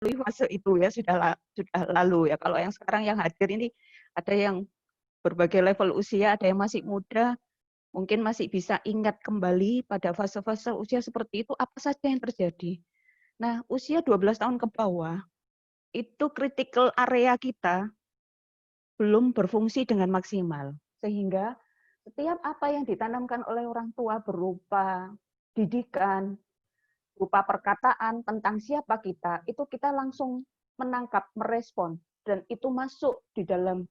melalui fase itu ya, sudah lalu ya. Kalau yang sekarang yang hadir ini ada yang berbagai level usia, ada yang masih muda, mungkin masih bisa ingat kembali pada fase-fase usia seperti itu apa saja yang terjadi. Nah, usia 12 tahun ke bawah itu critical area kita belum berfungsi dengan maksimal. Sehingga setiap apa yang ditanamkan oleh orang tua berupa didikan, berupa perkataan tentang siapa kita, itu kita langsung menangkap, merespon, dan itu masuk di dalam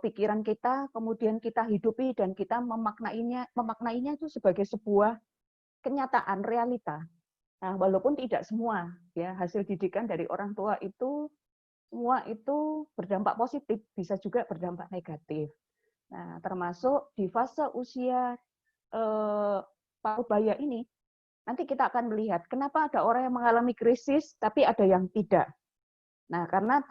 pikiran kita, kemudian kita hidupi dan kita memaknainya itu sebagai sebuah kenyataan, realita. Nah, walaupun tidak semua ya hasil didikan dari orang tua itu semua itu berdampak positif, bisa juga berdampak negatif. Nah, termasuk di fase usia parubaya ini, nanti kita akan melihat kenapa ada orang yang mengalami krisis, tapi ada yang tidak. Nah, karena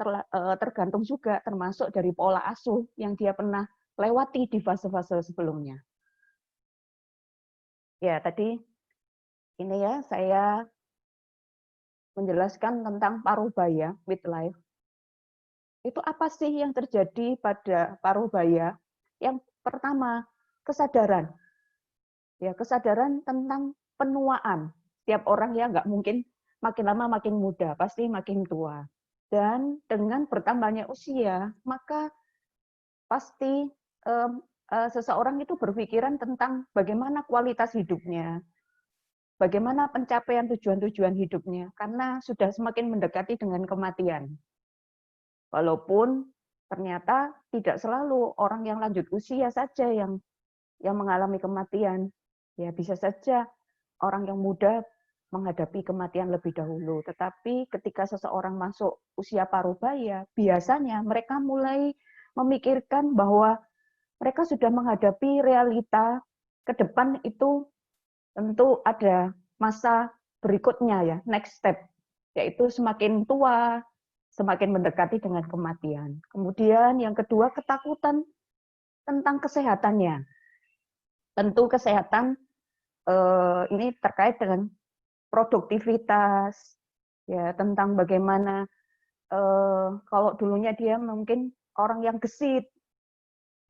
tergantung juga termasuk dari pola asuh yang dia pernah lewati di fase-fase sebelumnya. Ya, tadi ini ya saya menjelaskan tentang parubaya midlife. Itu apa sih yang terjadi pada parubaya? Yang pertama, kesadaran. Ya, kesadaran tentang penuaan. Setiap orang ya nggak mungkin makin lama makin muda, pasti makin tua. Dan dengan bertambahnya usia, maka pasti seseorang itu berpikiran tentang bagaimana kualitas hidupnya, bagaimana pencapaian tujuan-tujuan hidupnya, karena sudah semakin mendekati dengan kematian. Walaupun ternyata tidak selalu orang yang lanjut usia saja yang mengalami kematian. Ya bisa saja orang yang muda menghadapi kematian lebih dahulu. Tetapi ketika seseorang masuk usia parubaya, biasanya mereka mulai memikirkan bahwa mereka sudah menghadapi realita ke depan itu tentu ada masa berikutnya ya, next step, yaitu semakin tua, semakin mendekati dengan kematian. Kemudian yang kedua, ketakutan tentang kesehatannya. Tentu kesehatan ini terkait dengan produktivitas, ya tentang bagaimana kalau dulunya dia mungkin orang yang gesit,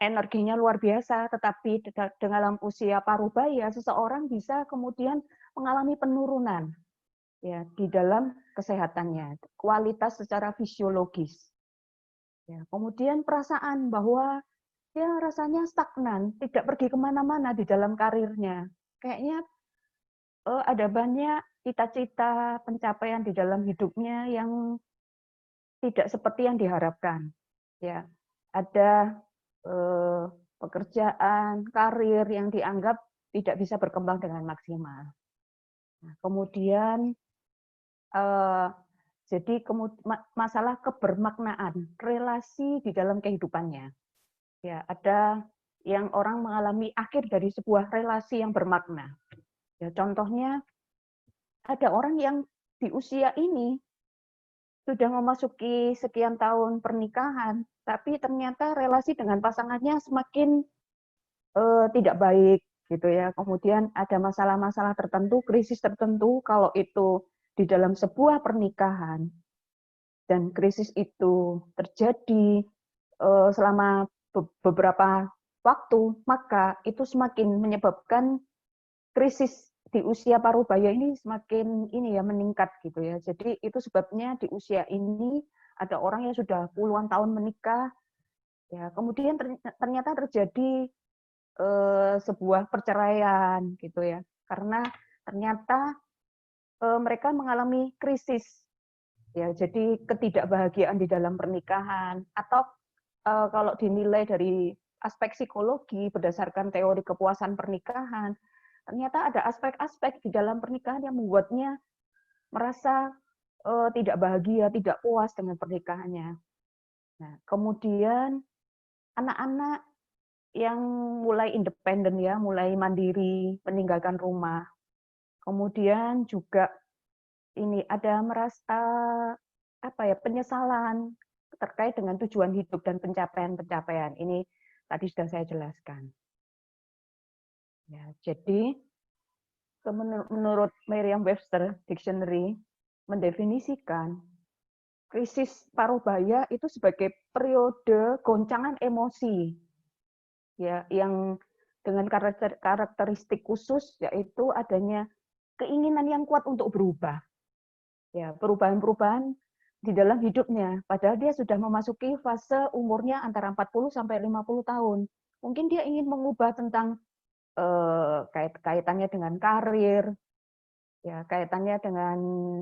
energinya luar biasa, tetapi dalam usia parubaya seseorang bisa kemudian mengalami penurunan ya di dalam kesehatannya, kualitas secara fisiologis. Ya, kemudian perasaan bahwa ya rasanya stagnan, tidak pergi kemana-mana di dalam karirnya. Kayaknya ada banyak cita-cita pencapaian di dalam hidupnya yang tidak seperti yang diharapkan. Ya, ada pekerjaan, karir yang dianggap tidak bisa berkembang dengan maksimal. Nah, kemudian jadi masalah kebermaknaan, relasi di dalam kehidupannya. Ya, ada yang orang mengalami akhir dari sebuah relasi yang bermakna. Ya, contohnya ada orang yang di usia ini sudah memasuki sekian tahun pernikahan, tapi ternyata relasi dengan pasangannya semakin tidak baik gitu ya. Kemudian ada masalah-masalah tertentu, krisis tertentu kalau itu di dalam sebuah pernikahan dan krisis itu terjadi selama beberapa waktu, maka itu semakin menyebabkan krisis di usia parubaya ini semakin ini ya meningkat gitu ya. Jadi itu sebabnya di usia ini ada orang yang sudah puluhan tahun menikah, ya kemudian ternyata terjadi sebuah perceraian gitu ya, karena ternyata mereka mengalami krisis ya, jadi ketidakbahagiaan di dalam pernikahan atau kalau dinilai dari aspek psikologi berdasarkan teori kepuasan pernikahan, ternyata ada aspek-aspek di dalam pernikahan yang membuatnya merasa tidak bahagia, tidak puas dengan pernikahannya. Nah, kemudian anak-anak yang mulai independen ya, mulai mandiri, meninggalkan rumah. Kemudian juga ini ada merasa apa ya, penyesalan terkait dengan tujuan hidup dan pencapaian-pencapaian. Ini tadi sudah saya jelaskan. Ya, jadi menurut Merriam-Webster Dictionary, mendefinisikan krisis parubaya itu sebagai periode goncangan emosi, ya, yang dengan karakteristik khusus yaitu adanya keinginan yang kuat untuk berubah, ya, perubahan-perubahan di dalam hidupnya. Padahal dia sudah memasuki fase umurnya antara 40 sampai 50 tahun. Mungkin dia ingin mengubah tentang kaitannya dengan karir, ya, kaitannya dengan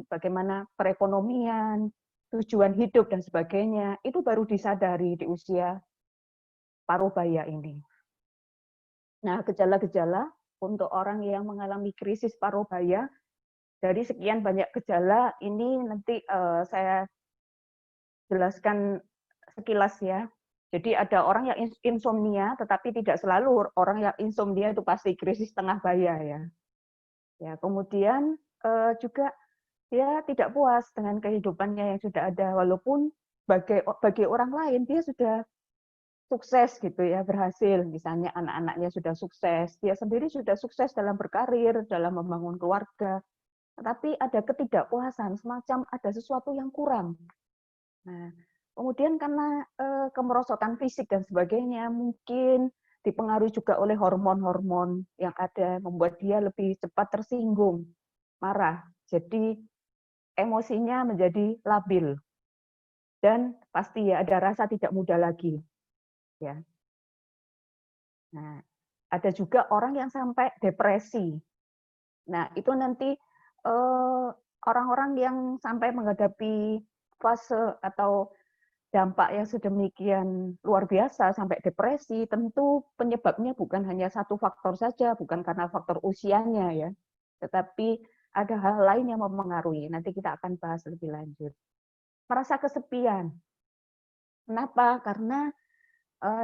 bagaimana perekonomian, tujuan hidup dan sebagainya, itu baru disadari di usia parubaya ini. Nah, gejala-gejala untuk orang yang mengalami krisis parubaya, dari sekian banyak gejala ini nanti saya jelaskan sekilas ya. Jadi ada orang yang insomnia, tetapi tidak selalu orang yang insomnia itu pasti krisis tengah baya ya. Ya, kemudian juga dia tidak puas dengan kehidupannya yang sudah ada, walaupun bagi orang lain dia sudah sukses gitu ya, berhasil, misalnya anak-anaknya sudah sukses, dia sendiri sudah sukses dalam berkarir, dalam membangun keluarga, tetapi ada ketidakpuasan, semacam ada sesuatu yang kurang. Nah, kemudian karena kemerosotan fisik dan sebagainya, mungkin dipengaruhi juga oleh hormon-hormon yang ada, membuat dia lebih cepat tersinggung, marah. Jadi emosinya menjadi labil dan pasti ya ada rasa tidak muda lagi, ya. Nah, ada juga orang yang sampai depresi. Nah, itu nanti orang-orang yang sampai menghadapi fase atau dampak yang sedemikian luar biasa sampai depresi, tentu penyebabnya bukan hanya satu faktor saja, bukan karena faktor usianya ya, tetapi ada hal lain yang mempengaruhi. Nanti kita akan bahas lebih lanjut. Merasa kesepian. Kenapa? Karena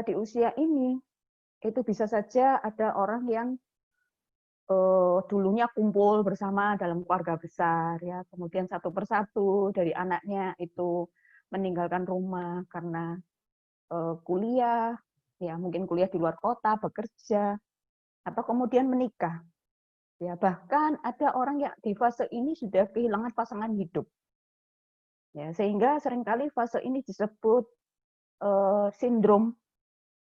di usia ini itu bisa saja ada orang yang dulunya kumpul bersama dalam keluarga besar ya, kemudian satu persatu dari anaknya itu meninggalkan rumah karena kuliah, ya mungkin kuliah di luar kota, bekerja, atau kemudian menikah. Ya, bahkan ada orang yang di fase ini sudah kehilangan pasangan hidup. Ya, sehingga seringkali fase ini disebut sindrom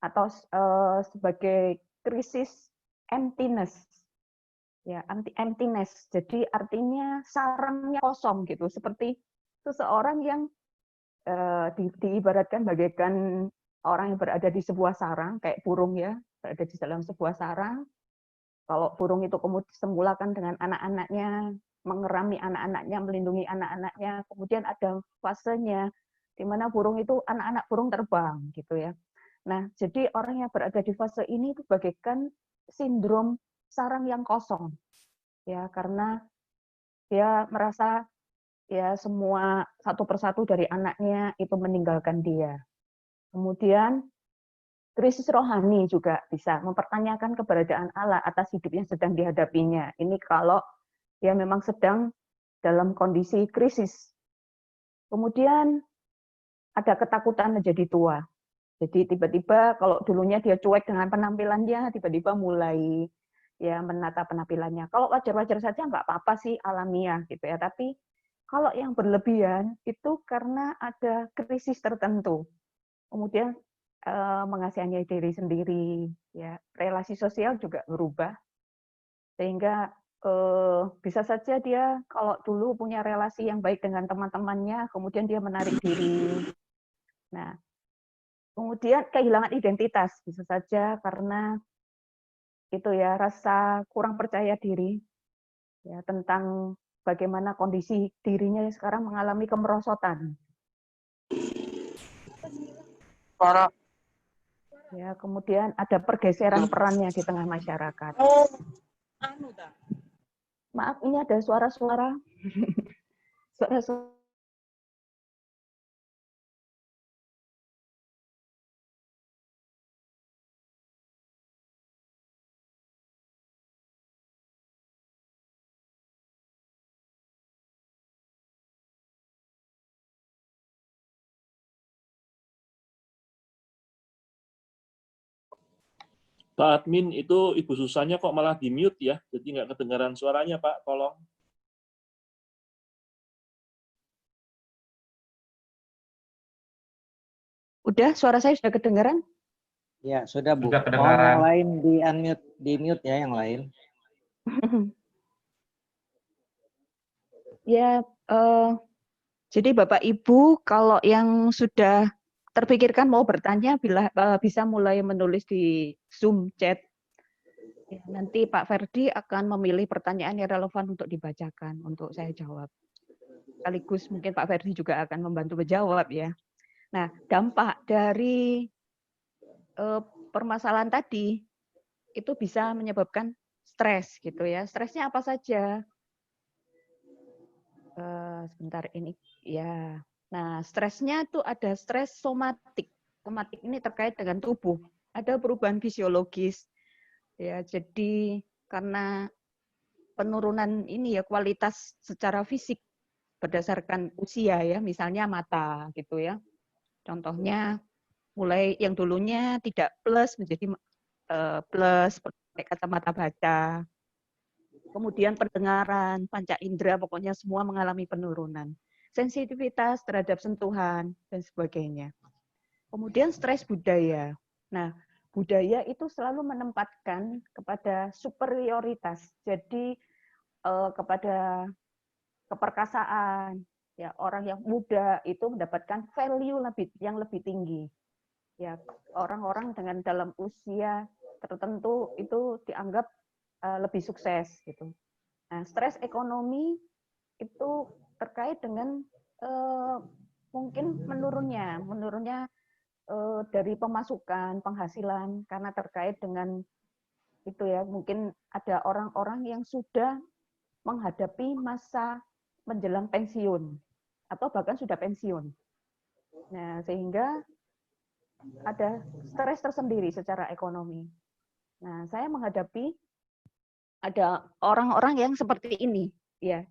atau sebagai krisis emptiness. Ya, emptiness. Jadi artinya sarangnya kosong gitu, seperti seseorang yang diibaratkan bagaikan orang yang berada di sebuah sarang, kayak burung ya, berada di dalam sebuah sarang. Kalau burung itu kemudian semula kan dengan anak-anaknya, mengerami anak-anaknya, melindungi anak-anaknya, kemudian ada fasenya di mana burung itu, anak-anak burung terbang gitu ya. Nah, jadi orang yang berada di fase ini itu bagaikan sindrom sarang yang kosong, ya, karena dia merasa ya semua satu persatu dari anaknya itu meninggalkan dia. Kemudian krisis rohani juga bisa mempertanyakan keberadaan Allah atas hidup yang sedang dihadapinya. Ini kalau dia memang sedang dalam kondisi krisis. Kemudian ada ketakutan menjadi tua. Jadi tiba-tiba kalau dulunya dia cuek dengan penampilannya, tiba-tiba mulai ya menata penampilannya. Kalau wajar-wajar saja nggak apa-apa sih, alamiah gitu ya. Tapi kalau yang berlebihan itu karena ada krisis tertentu. Kemudian mengasihani diri sendiri, ya, relasi sosial juga berubah, sehingga bisa saja dia kalau dulu punya relasi yang baik dengan teman-temannya, kemudian dia menarik diri. Nah, kemudian kehilangan identitas, bisa saja karena itu ya rasa kurang percaya diri ya tentang bagaimana kondisi dirinya yang sekarang mengalami kemerosotan. Ya, kemudian ada pergeseran perannya di tengah masyarakat. Maaf, ini ada suara-suara. Suara-suara. Pak Admin, itu Ibu Susannya kok malah di-mute ya, jadi nggak kedengaran suaranya, Pak, tolong. Udah, suara saya sudah kedengaran? Ya, sudah Bu. Sudah Mohon kedengaran. yang lain di mute ya yang lain. Ya, jadi Bapak Ibu kalau yang sudah terpikirkan mau bertanya bisa mulai menulis di Zoom chat. Ya, nanti Pak Ferdi akan memilih pertanyaan yang relevan untuk dibacakan untuk saya jawab. Sekaligus mungkin Pak Ferdi juga akan membantu menjawab ya. Nah, dampak dari permasalahan tadi itu bisa menyebabkan stres gitu ya. Stresnya apa saja? Sebentar ini ya. Nah, stresnya itu ada stres somatik. Somatik ini terkait dengan tubuh. Ada perubahan fisiologis. Ya, jadi karena penurunan ini ya kualitas secara fisik berdasarkan usia ya, misalnya mata gitu ya. Contohnya mulai yang dulunya tidak plus menjadi plus pakai kacamata baca. Kemudian pendengaran, panca indera, pokoknya semua mengalami penurunan. Sensitivitas terhadap sentuhan, dan sebagainya. Kemudian stres budaya. Nah, budaya itu selalu menempatkan kepada superioritas. Jadi kepada keperkasaan, ya orang yang muda itu mendapatkan value yang lebih tinggi. Ya, orang-orang dengan dalam usia tertentu itu dianggap lebih sukses gitu. Nah, stres ekonomi itu terkait dengan mungkin menurunnya dari pemasukan, penghasilan karena terkait dengan itu ya, mungkin ada orang-orang yang sudah menghadapi masa menjelang pensiun atau bahkan sudah pensiun. Nah, sehingga ada stres tersendiri secara ekonomi. Nah, saya menghadapi ada orang-orang yang seperti ini, ya,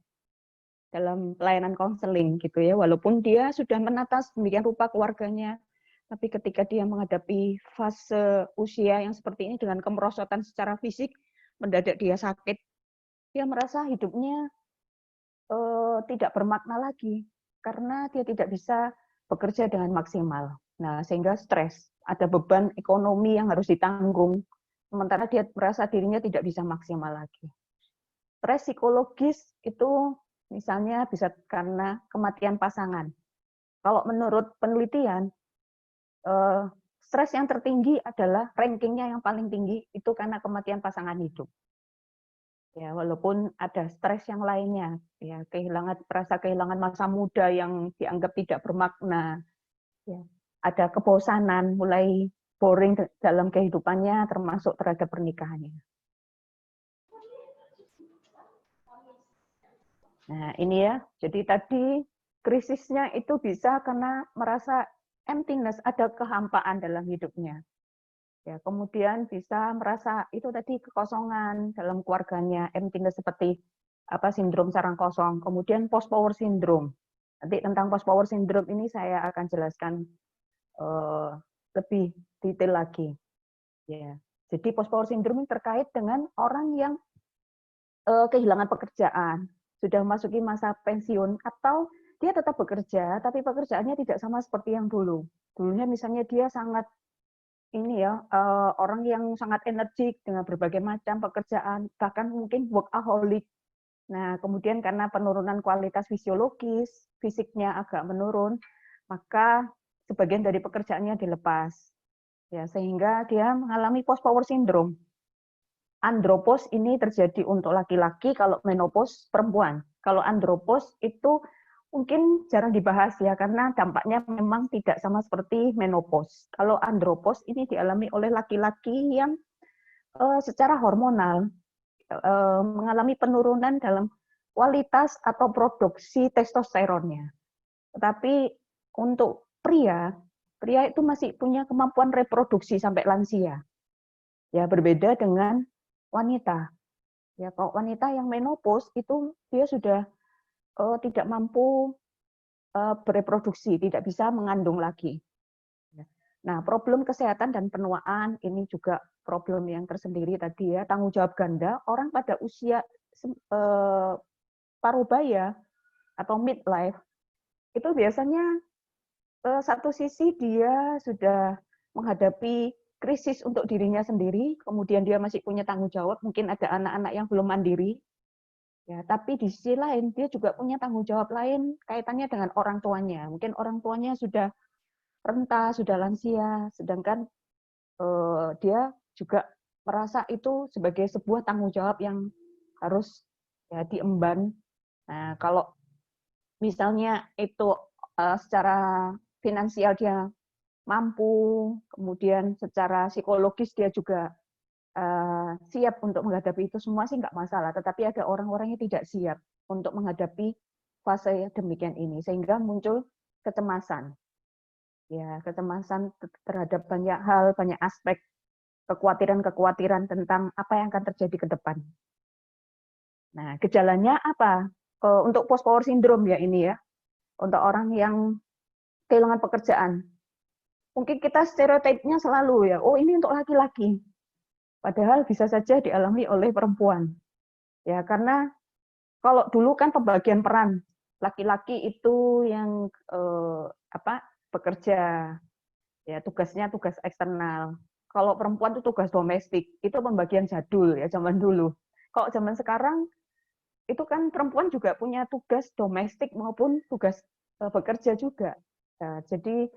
dalam pelayanan konseling gitu ya, walaupun dia sudah menata sedemikian rupa keluarganya, tapi ketika dia menghadapi fase usia yang seperti ini dengan kemerosotan secara fisik, mendadak dia sakit, dia merasa hidupnya tidak bermakna lagi karena dia tidak bisa bekerja dengan maksimal. Nah, sehingga stres, ada beban ekonomi yang harus ditanggung, sementara dia merasa dirinya tidak bisa maksimal lagi. Stres psikologis itu misalnya bisa karena kematian pasangan. Kalau menurut penelitian, stres yang tertinggi adalah rankingnya yang paling tinggi itu karena kematian pasangan hidup. Ya, walaupun ada stres yang lainnya, ya merasa kehilangan masa muda yang dianggap tidak bermakna, ya, ada kebosanan, mulai boring dalam kehidupannya, termasuk terhadap pernikahannya. Nah, ini ya, jadi tadi krisisnya itu bisa karena merasa emptiness, ada kehampaan dalam hidupnya. Ya, kemudian bisa merasa itu tadi kekosongan dalam keluarganya, emptiness seperti sindrom sarang kosong. Kemudian post power syndrome. Nanti tentang post power syndrome ini saya akan jelaskan lebih detail lagi. Ya, jadi post power syndrome ini terkait dengan orang yang kehilangan pekerjaan, sudah memasuki masa pensiun, atau dia tetap bekerja, tapi pekerjaannya tidak sama seperti yang dulu. Dulunya misalnya dia sangat orang yang sangat energik dengan berbagai macam pekerjaan, bahkan mungkin workaholic. Nah, kemudian karena penurunan kualitas fisiologis, fisiknya agak menurun, maka sebagian dari pekerjaannya dilepas. Ya, sehingga dia mengalami post power syndrome. Andropos ini terjadi untuk laki-laki, kalau menopause perempuan. Kalau andropos itu mungkin jarang dibahas ya, karena dampaknya memang tidak sama seperti menopause. Kalau andropos ini dialami oleh laki-laki yang secara hormonal mengalami penurunan dalam kualitas atau produksi testosteronnya. Tetapi untuk pria itu masih punya kemampuan reproduksi sampai lansia. Ya, berbeda dengan wanita. Ya, kalau wanita yang menopause itu dia sudah tidak mampu bereproduksi, tidak bisa mengandung lagi. Nah, problem kesehatan dan penuaan ini juga problem yang tersendiri tadi ya, tanggung jawab ganda. Orang pada usia parubaya atau midlife itu biasanya satu sisi dia sudah menghadapi krisis untuk dirinya sendiri, kemudian dia masih punya tanggung jawab, mungkin ada anak-anak yang belum mandiri, ya, tapi di sisi lain dia juga punya tanggung jawab lain kaitannya dengan orang tuanya. Mungkin orang tuanya sudah renta, sudah lansia, sedangkan dia juga merasa itu sebagai sebuah tanggung jawab yang harus ya diemban. Nah, kalau misalnya itu secara finansial dia mampu, kemudian secara psikologis dia juga siap untuk menghadapi itu semua sih nggak masalah. Tetapi ada orang-orang yang tidak siap untuk menghadapi fase demikian ini, sehingga muncul kecemasan. Ya, kecemasan terhadap banyak hal, banyak aspek, kekhawatiran-kekhawatiran tentang apa yang akan terjadi ke depan. Nah, gejalanya apa? Untuk post power syndrome ya ini ya, untuk orang yang kehilangan pekerjaan. Mungkin kita stereotipnya selalu ya, oh ini untuk laki-laki. Padahal bisa saja dialami oleh perempuan. Ya, karena kalau dulu kan pembagian peran, laki-laki itu yang bekerja, ya tugasnya tugas eksternal. Kalau perempuan itu tugas domestik, itu pembagian jadul ya zaman dulu. Kalau zaman sekarang itu kan perempuan juga punya tugas domestik maupun tugas bekerja juga. Nah, jadi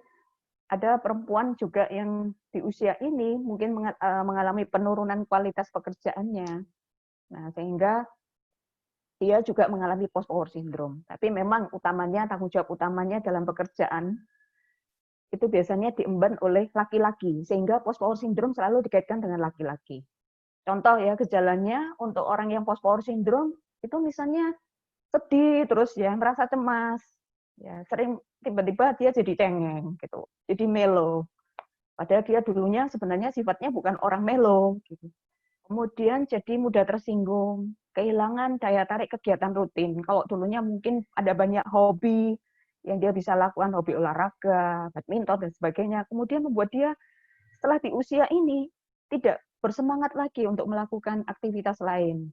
ada perempuan juga yang di usia ini mungkin mengalami penurunan kualitas pekerjaannya. Nah, sehingga dia juga mengalami post power syndrome. Tapi memang utamanya, tanggung jawab utamanya dalam pekerjaan itu biasanya diemban oleh laki-laki, sehingga post power syndrome selalu dikaitkan dengan laki-laki. Contoh ya, gejalanya untuk orang yang post power syndrome itu misalnya sedih terus ya, merasa cemas, ya sering tiba-tiba dia jadi cengeng gitu, jadi melo. Padahal dia dulunya sebenarnya sifatnya bukan orang melo gitu. Kemudian jadi mudah tersinggung, kehilangan daya tarik kegiatan rutin. Kalau dulunya mungkin ada banyak hobi yang dia bisa lakukan, hobi olahraga, badminton, dan sebagainya. Kemudian membuat dia setelah di usia ini tidak bersemangat lagi untuk melakukan aktivitas lain.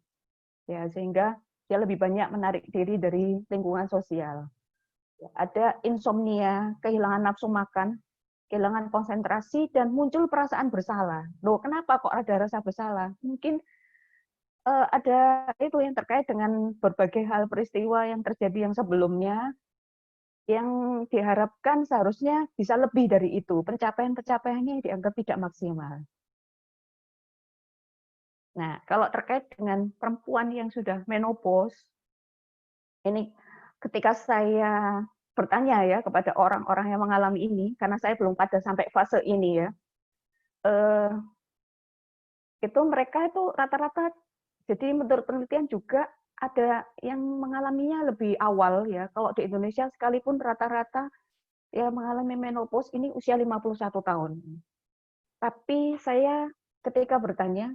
Ya, sehingga dia lebih banyak menarik diri dari lingkungan sosial. Ada insomnia, kehilangan nafsu makan, kehilangan konsentrasi, dan muncul perasaan bersalah. Loh, kenapa kok ada rasa bersalah? Mungkin ada itu yang terkait dengan berbagai hal peristiwa yang terjadi yang sebelumnya, yang diharapkan seharusnya bisa lebih dari itu. Pencapaian-pencapaiannya dianggap tidak maksimal. Nah, kalau terkait dengan perempuan yang sudah menopause, ini ketika saya bertanya ya kepada orang-orang yang mengalami ini, karena saya belum pada sampai fase ini ya, itu mereka itu rata-rata, jadi menurut penelitian juga ada yang mengalaminya lebih awal ya. Kalau di Indonesia sekalipun rata-rata yang mengalami menopause ini usia 51 tahun. Tapi saya ketika bertanya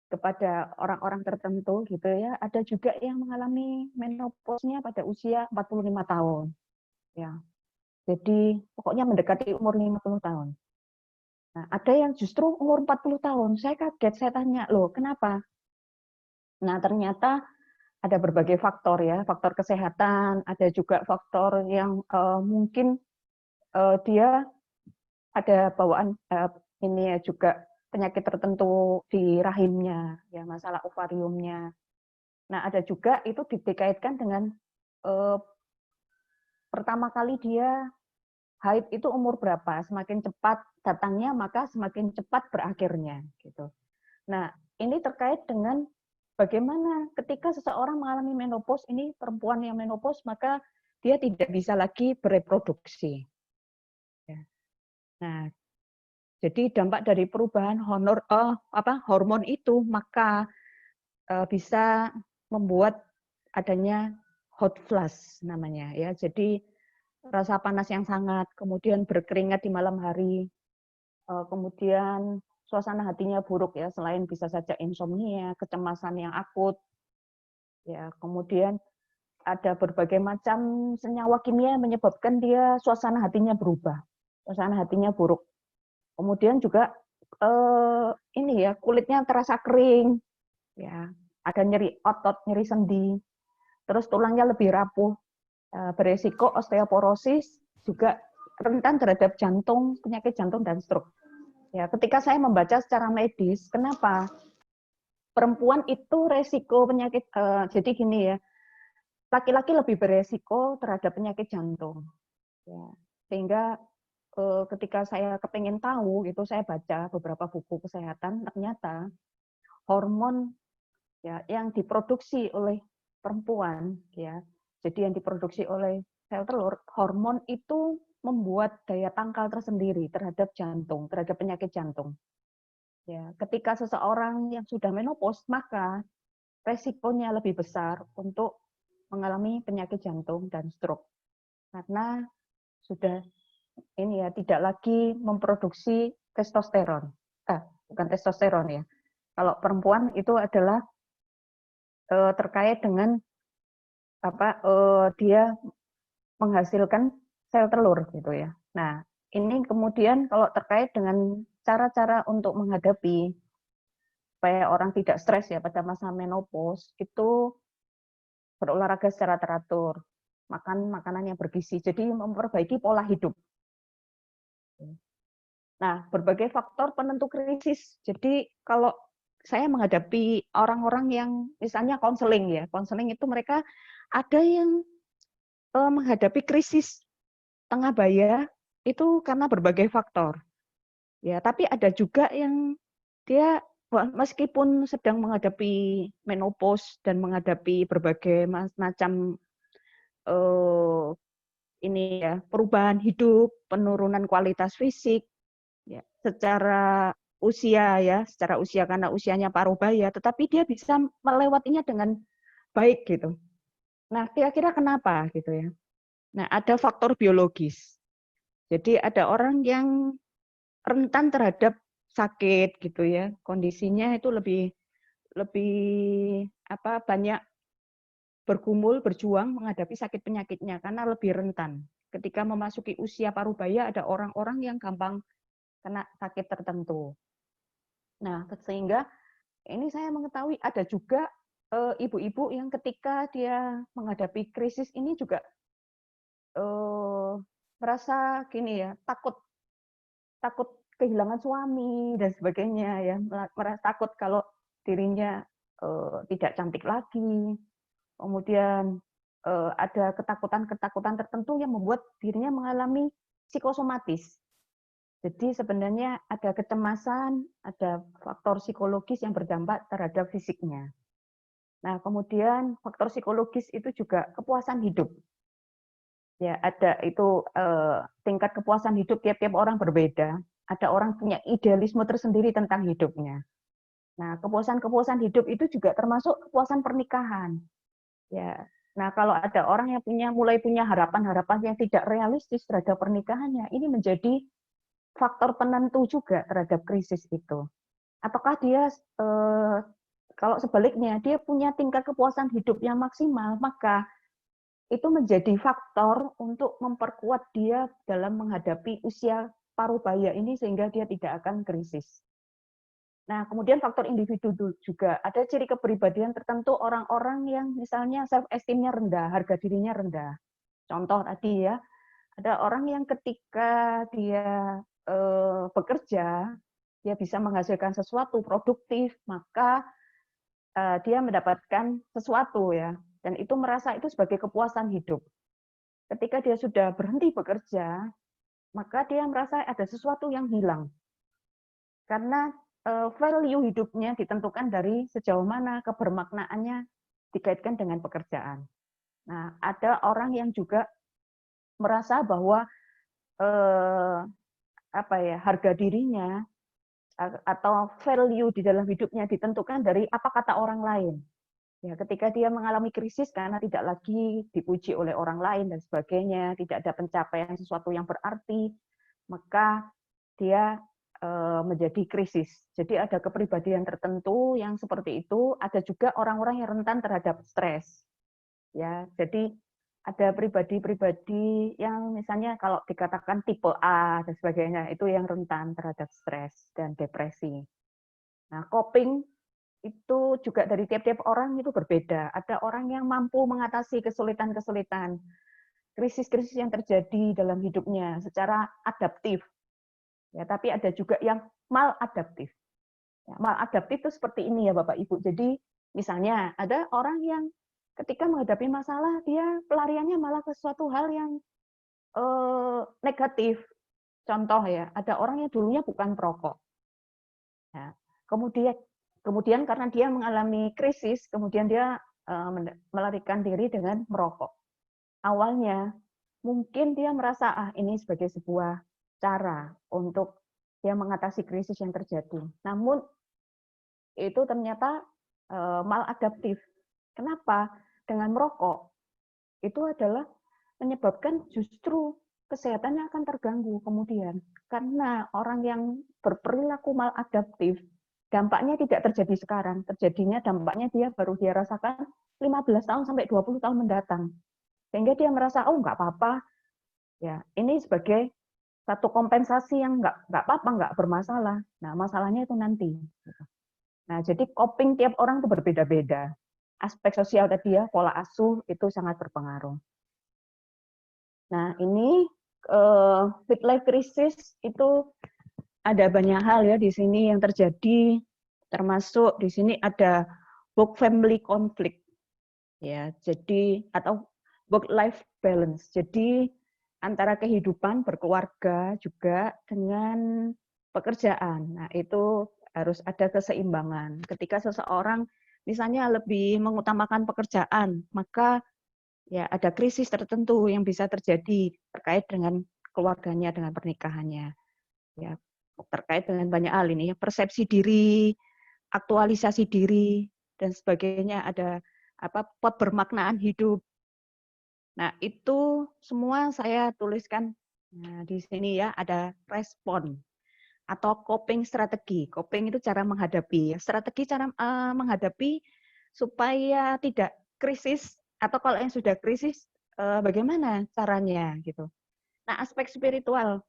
kepada orang-orang tertentu gitu ya, ada juga yang mengalami menopause-nya pada usia 45 tahun. Ya. Jadi pokoknya mendekati umur 50 tahun. Nah, ada yang justru umur 40 tahun. Saya kaget, saya tanya, loh kenapa? Nah, ternyata ada berbagai faktor ya, faktor kesehatan, ada juga faktor yang mungkin dia ada bawaan ini ya juga penyakit tertentu di rahimnya, ya masalah ovariumnya. Nah, ada juga itu dikaitkan dengan pertama kali dia haid itu umur berapa, semakin cepat datangnya maka semakin cepat berakhirnya gitu. Nah, ini terkait dengan bagaimana ketika seseorang mengalami menopause, ini perempuan yang menopause maka dia tidak bisa lagi bereproduksi. Nah, jadi dampak dari perubahan hormon itu maka bisa membuat adanya hot flash namanya ya. Jadi rasa panas yang sangat, kemudian berkeringat di malam hari, kemudian suasana hatinya buruk ya, selain bisa saja insomnia, kecemasan yang akut, ya kemudian ada berbagai macam senyawa kimia yang menyebabkan dia suasana hatinya berubah, suasana hatinya buruk. Kemudian juga ini ya kulitnya terasa kering, ya ada nyeri otot, nyeri sendi, terus tulangnya lebih rapuh, beresiko osteoporosis juga rentan terhadap jantung, penyakit jantung dan stroke. Ya, ketika saya membaca secara medis, kenapa perempuan itu resiko penyakit, jadi gini ya, laki-laki lebih beresiko terhadap penyakit jantung. Ya, sehingga ketika saya kepengen tahu, itu saya baca beberapa buku kesehatan, ternyata hormon ya yang diproduksi oleh perempuan, ya, jadi yang diproduksi oleh sel telur, hormon itu membuat daya tangkal tersendiri terhadap jantung, terhadap penyakit jantung. Ya, ketika seseorang yang sudah menopause, maka resikonya lebih besar untuk mengalami penyakit jantung dan stroke. Karena sudah ini ya tidak lagi memproduksi testosteron. Bukan testosteron ya. Kalau perempuan itu adalah terkait dengan dia menghasilkan sel telur gitu ya. Nah, ini kemudian kalau terkait dengan cara-cara untuk menghadapi supaya orang tidak stres ya pada masa menopause, itu berolahraga secara teratur, makan makanan yang bergizi, jadi memperbaiki pola hidup. Nah, berbagai faktor penentu krisis. Jadi kalau saya menghadapi orang-orang yang misalnya konseling ya, konseling itu mereka ada yang menghadapi krisis tengah baya itu karena berbagai faktor. Ya, tapi ada juga yang dia meskipun sedang menghadapi menopause dan menghadapi berbagai macam ini ya perubahan hidup, penurunan kualitas fisik, ya, secara usia karena usianya paruh baya, tetapi dia bisa melewatinya dengan baik gitu. Nah, kira-kira kenapa gitu ya? Nah, ada faktor biologis. Jadi ada orang yang rentan terhadap sakit gitu ya, kondisinya itu lebih banyak bergumul, berjuang menghadapi sakit penyakitnya karena lebih rentan. Ketika memasuki usia parubaya ada orang-orang yang gampang kena sakit tertentu. Nah, sehingga ini saya mengetahui ada juga ibu-ibu yang ketika dia menghadapi krisis ini juga merasa gini ya, takut kehilangan suami dan sebagainya ya, merasa takut kalau dirinya tidak cantik lagi. Kemudian ada ketakutan-ketakutan tertentu yang membuat dirinya mengalami psikosomatis. Jadi sebenarnya ada kecemasan, ada faktor psikologis yang berdampak terhadap fisiknya. Nah, kemudian faktor psikologis itu juga kepuasan hidup. Ya, ada itu tingkat kepuasan hidup tiap-tiap orang berbeda. Ada orang punya idealisme tersendiri tentang hidupnya. Nah, kepuasan hidup itu juga termasuk kepuasan pernikahan. Ya. Nah, kalau ada orang yang mulai punya harapan-harapan yang tidak realistis terhadap pernikahannya, ini menjadi faktor penentu juga terhadap krisis itu. Ataukah dia kalau sebaliknya dia punya tingkat kepuasan hidup yang maksimal, maka itu menjadi faktor untuk memperkuat dia dalam menghadapi usia parubaya ini sehingga dia tidak akan krisis. Nah, kemudian faktor individu juga ada ciri kepribadian tertentu orang-orang yang misalnya self esteem-nya rendah, harga dirinya rendah. Contoh tadi ya, ada orang yang ketika dia bekerja, dia bisa menghasilkan sesuatu produktif, maka dia mendapatkan sesuatu ya, dan itu merasa itu sebagai kepuasan hidup. Ketika dia sudah berhenti bekerja, maka dia merasa ada sesuatu yang hilang. Karena value hidupnya ditentukan dari sejauh mana kebermaknaannya dikaitkan dengan pekerjaan. Nah, ada orang yang juga merasa bahwa harga dirinya atau value di dalam hidupnya ditentukan dari apa kata orang lain. Ya, ketika dia mengalami krisis karena tidak lagi dipuji oleh orang lain dan sebagainya, tidak ada pencapaian sesuatu yang berarti, maka dia menjadi krisis. Jadi ada kepribadian tertentu yang seperti itu, ada juga orang-orang yang rentan terhadap stres. Ya, jadi ada pribadi-pribadi yang misalnya kalau dikatakan tipe A dan sebagainya, itu yang rentan terhadap stres dan depresi. Nah, coping itu juga dari tiap-tiap orang itu berbeda. Ada orang yang mampu mengatasi kesulitan-kesulitan krisis-krisis yang terjadi dalam hidupnya secara adaptif. Ya, tapi ada juga yang maladaptif. Ya, maladaptif itu seperti ini ya Bapak Ibu. Jadi misalnya ada orang yang ketika menghadapi masalah dia pelariannya malah ke suatu hal yang negatif. Contoh ya, ada orang yang dulunya bukan perokok. Ya, kemudian karena dia mengalami krisis, kemudian dia melarikan diri dengan merokok. Awalnya mungkin dia merasa ini sebagai sebuah cara untuk dia mengatasi krisis yang terjadi. Namun itu ternyata maladaptif. Kenapa? Dengan merokok itu adalah menyebabkan justru kesehatannya akan terganggu kemudian. Karena orang yang berperilaku maladaptif, dampaknya tidak terjadi sekarang. Terjadinya dampaknya baru dia rasakan 15 tahun sampai 20 tahun mendatang. Sehingga dia merasa, oh nggak apa-apa. Ya, ini sebagai satu kompensasi yang nggak apa-apa, nggak bermasalah. Nah, masalahnya itu nanti. Nah, jadi coping tiap orang itu berbeda-beda. Aspek sosial tadi ya, pola asuh itu sangat berpengaruh. Nah, ini midlife crisis itu ada banyak hal ya di sini yang terjadi, termasuk di sini ada work family conflict. Ya, jadi atau work life balance. Jadi antara kehidupan berkeluarga juga dengan pekerjaan. Nah, itu harus ada keseimbangan. Ketika seseorang misalnya lebih mengutamakan pekerjaan, maka ya ada krisis tertentu yang bisa terjadi terkait dengan keluarganya, dengan pernikahannya. Ya, terkait dengan banyak hal ini ya, persepsi diri, aktualisasi diri dan sebagainya, ada bermaknaan hidup. Nah, itu semua saya tuliskan di sini ya, ada respon atau coping strategi. Coping itu cara menghadapi, strategi cara menghadapi supaya tidak krisis, atau kalau yang sudah krisis bagaimana caranya gitu. Nah, aspek spiritual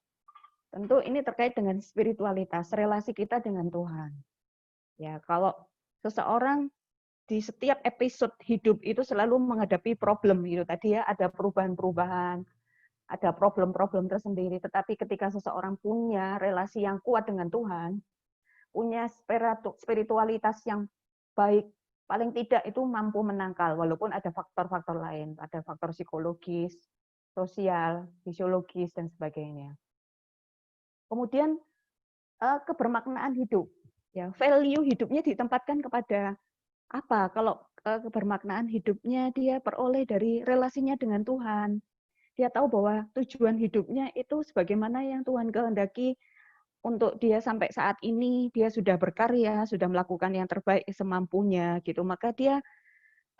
tentu ini terkait dengan spiritualitas, relasi kita dengan Tuhan. Ya, kalau seseorang di setiap episode hidup itu selalu menghadapi problem gitu tadi ya, ada perubahan-perubahan, ada problem-problem tersendiri, tetapi ketika seseorang punya relasi yang kuat dengan Tuhan, punya spiritualitas yang baik, paling tidak itu mampu menangkal walaupun ada faktor-faktor lain, ada faktor psikologis, sosial, fisiologis dan sebagainya. Kemudian kebermaknaan hidup. Ya, value hidupnya ditempatkan kepada apa? Kalau kebermaknaan hidupnya dia peroleh dari relasinya dengan Tuhan. Dia tahu bahwa tujuan hidupnya itu sebagaimana yang Tuhan kehendaki untuk dia sampai saat ini, dia sudah berkarya, sudah melakukan yang terbaik semampunya gitu. Maka dia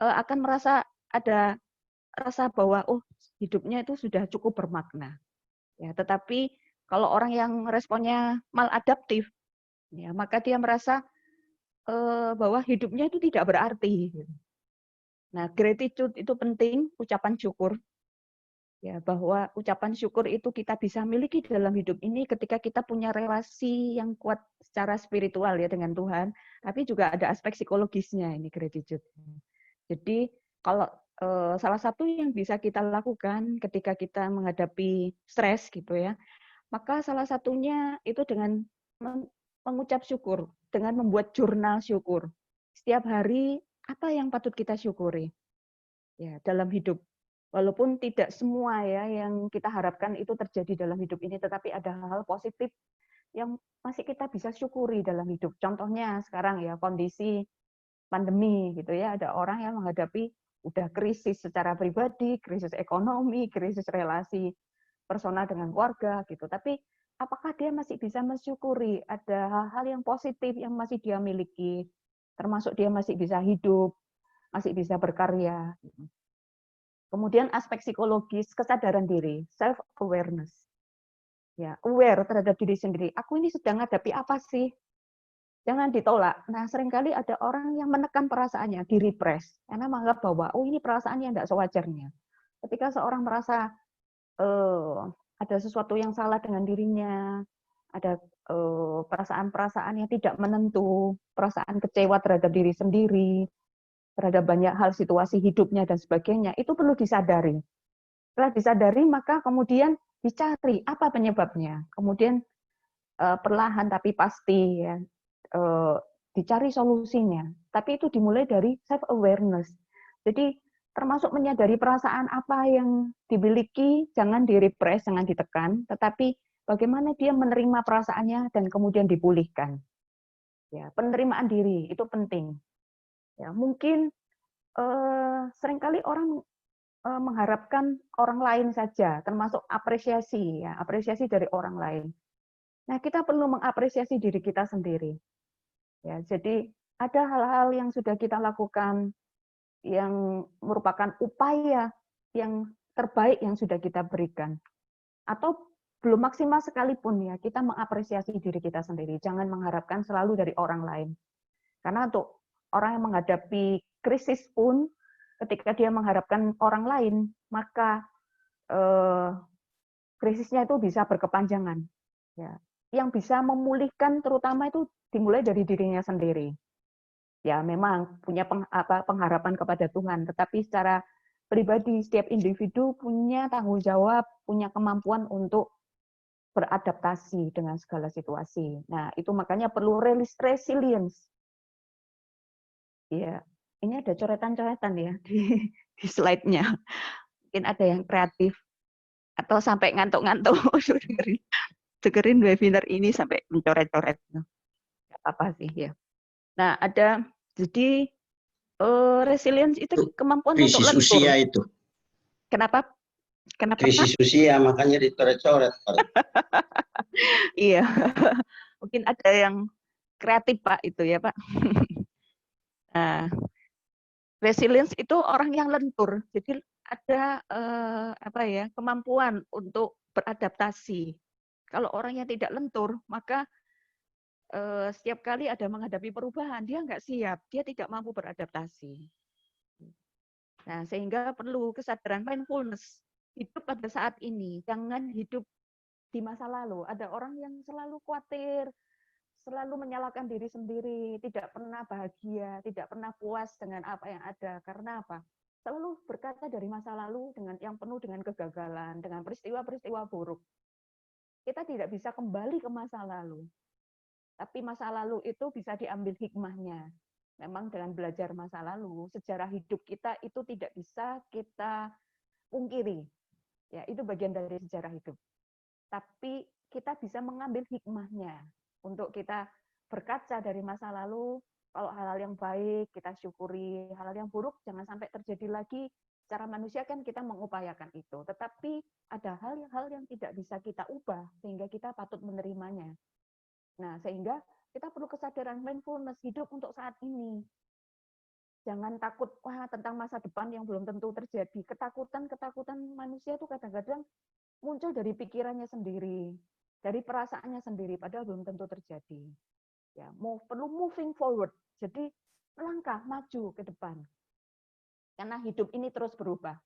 akan merasa ada rasa bahwa oh, hidupnya itu sudah cukup bermakna. Ya, tetapi kalau orang yang responnya maladaptif, ya, maka dia merasa bahwa hidupnya itu tidak berarti. Nah, gratitude itu penting, ucapan syukur. Ya, bahwa ucapan syukur itu kita bisa miliki dalam hidup ini ketika kita punya relasi yang kuat secara spiritual ya dengan Tuhan, tapi juga ada aspek psikologisnya ini gratitude. Jadi kalau salah satu yang bisa kita lakukan ketika kita menghadapi stres gitu ya, maka salah satunya itu dengan mengucap syukur, dengan membuat jurnal syukur. Setiap hari apa yang patut kita syukuri ya dalam hidup. Walaupun tidak semua ya yang kita harapkan itu terjadi dalam hidup ini, tetapi ada hal positif yang masih kita bisa syukuri dalam hidup. Contohnya sekarang ya kondisi pandemi gitu ya, ada orang yang menghadapi udah krisis secara pribadi, krisis ekonomi, krisis relasi personal dengan keluarga gitu. Tapi apakah dia masih bisa mensyukuri ada hal-hal yang positif yang masih dia miliki, termasuk dia masih bisa hidup, masih bisa berkarya. Kemudian aspek psikologis, kesadaran diri, self awareness. Ya, aware terhadap diri sendiri. Aku ini sedang menghadapi apa sih? Jangan ditolak. Nah, seringkali ada orang yang menekan perasaannya, di-repress, karena menganggap bahwa oh ini perasaan yang tidak sewajarnya. Ketika seorang merasa ada sesuatu yang salah dengan dirinya, ada perasaan-perasaan yang tidak menentu, perasaan kecewa terhadap diri sendiri, terhadap banyak hal situasi hidupnya dan sebagainya, itu perlu disadari. Setelah disadari, maka kemudian dicari apa penyebabnya. Kemudian perlahan tapi pasti ya dicari solusinya. Tapi itu dimulai dari self awareness. Jadi termasuk menyadari perasaan apa yang dimiliki, jangan direpress, jangan ditekan, tetapi bagaimana dia menerima perasaannya dan kemudian dipulihkan. Ya, penerimaan diri itu penting. Ya, mungkin seringkali orang mengharapkan orang lain saja, termasuk apresiasi, ya, apresiasi dari orang lain. Nah, kita perlu mengapresiasi diri kita sendiri. Ya, jadi ada hal-hal yang sudah kita lakukan yang merupakan upaya yang terbaik yang sudah kita berikan. Atau belum maksimal sekalipun ya, kita mengapresiasi diri kita sendiri. Jangan mengharapkan selalu dari orang lain. Karena untuk orang yang menghadapi krisis pun, ketika dia mengharapkan orang lain, maka krisisnya itu bisa berkepanjangan. Ya. Yang bisa memulihkan terutama itu dimulai dari dirinya sendiri. Ya memang punya pengharapan kepada Tuhan, tetapi secara pribadi setiap individu punya tanggung jawab, punya kemampuan untuk beradaptasi dengan segala situasi. Nah itu makanya perlu resilience. Ya, ini ada coretan-coretan ya di slide-nya. Mungkin ada yang kreatif atau sampai ngantuk-ngantuk dengerin webinar ini sampai mencoret-coret. Nggak apa sih ya. Nah, ada jadi resilience itu kemampuan untuk krisis lentur. usia itu. Kenapa? Kenapa? Krisis usia makanya dicoret-coret. Iya. Mungkin ada yang kreatif Pak itu ya Pak. Nah, resilience itu orang yang lentur. Jadi ada apa ya kemampuan untuk beradaptasi. Kalau orang yang tidak lentur, maka setiap kali ada menghadapi perubahan, dia nggak siap, dia tidak mampu beradaptasi. Nah, sehingga perlu kesadaran mindfulness, hidup pada saat ini, jangan hidup di masa lalu. Ada orang yang selalu khawatir, selalu menyalahkan diri sendiri, tidak pernah bahagia, tidak pernah puas dengan apa yang ada. Karena apa? Selalu berkata dari masa lalu dengan yang penuh dengan kegagalan, dengan peristiwa-peristiwa buruk. Kita tidak bisa kembali ke masa lalu. Tapi masa lalu itu bisa diambil hikmahnya. Memang dengan belajar masa lalu, sejarah hidup kita itu tidak bisa kita pungkiri. Ya, itu bagian dari sejarah hidup. Tapi kita bisa mengambil hikmahnya untuk kita berkaca dari masa lalu. Kalau hal-hal yang baik kita syukuri, hal-hal yang buruk jangan sampai terjadi lagi. Secara manusia kan kita mengupayakan itu. Tetapi ada hal-hal yang tidak bisa kita ubah sehingga kita patut menerimanya. Nah, sehingga kita perlu kesadaran mindfulness hidup untuk saat ini. Jangan takut tentang masa depan yang belum tentu terjadi. Ketakutan manusia itu kadang-kadang muncul dari pikirannya sendiri, dari perasaannya sendiri, padahal belum tentu terjadi. Ya, perlu moving forward. Jadi melangkah maju ke depan. Karena hidup ini terus berubah.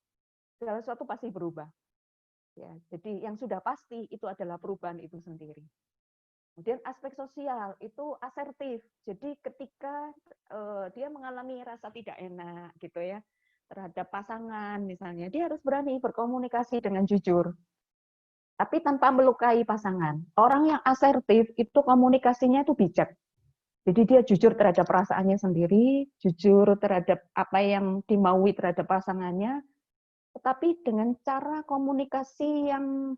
Segala sesuatu pasti berubah. Ya, jadi yang sudah pasti itu adalah perubahan itu sendiri. Kemudian aspek sosial itu asertif. Jadi ketika dia mengalami rasa tidak enak gitu ya terhadap pasangan misalnya, dia harus berani berkomunikasi dengan jujur. Tapi tanpa melukai pasangan. Orang yang asertif itu komunikasinya itu bijak. Jadi dia jujur terhadap perasaannya sendiri, jujur terhadap apa yang dimaui terhadap pasangannya, tetapi dengan cara komunikasi yang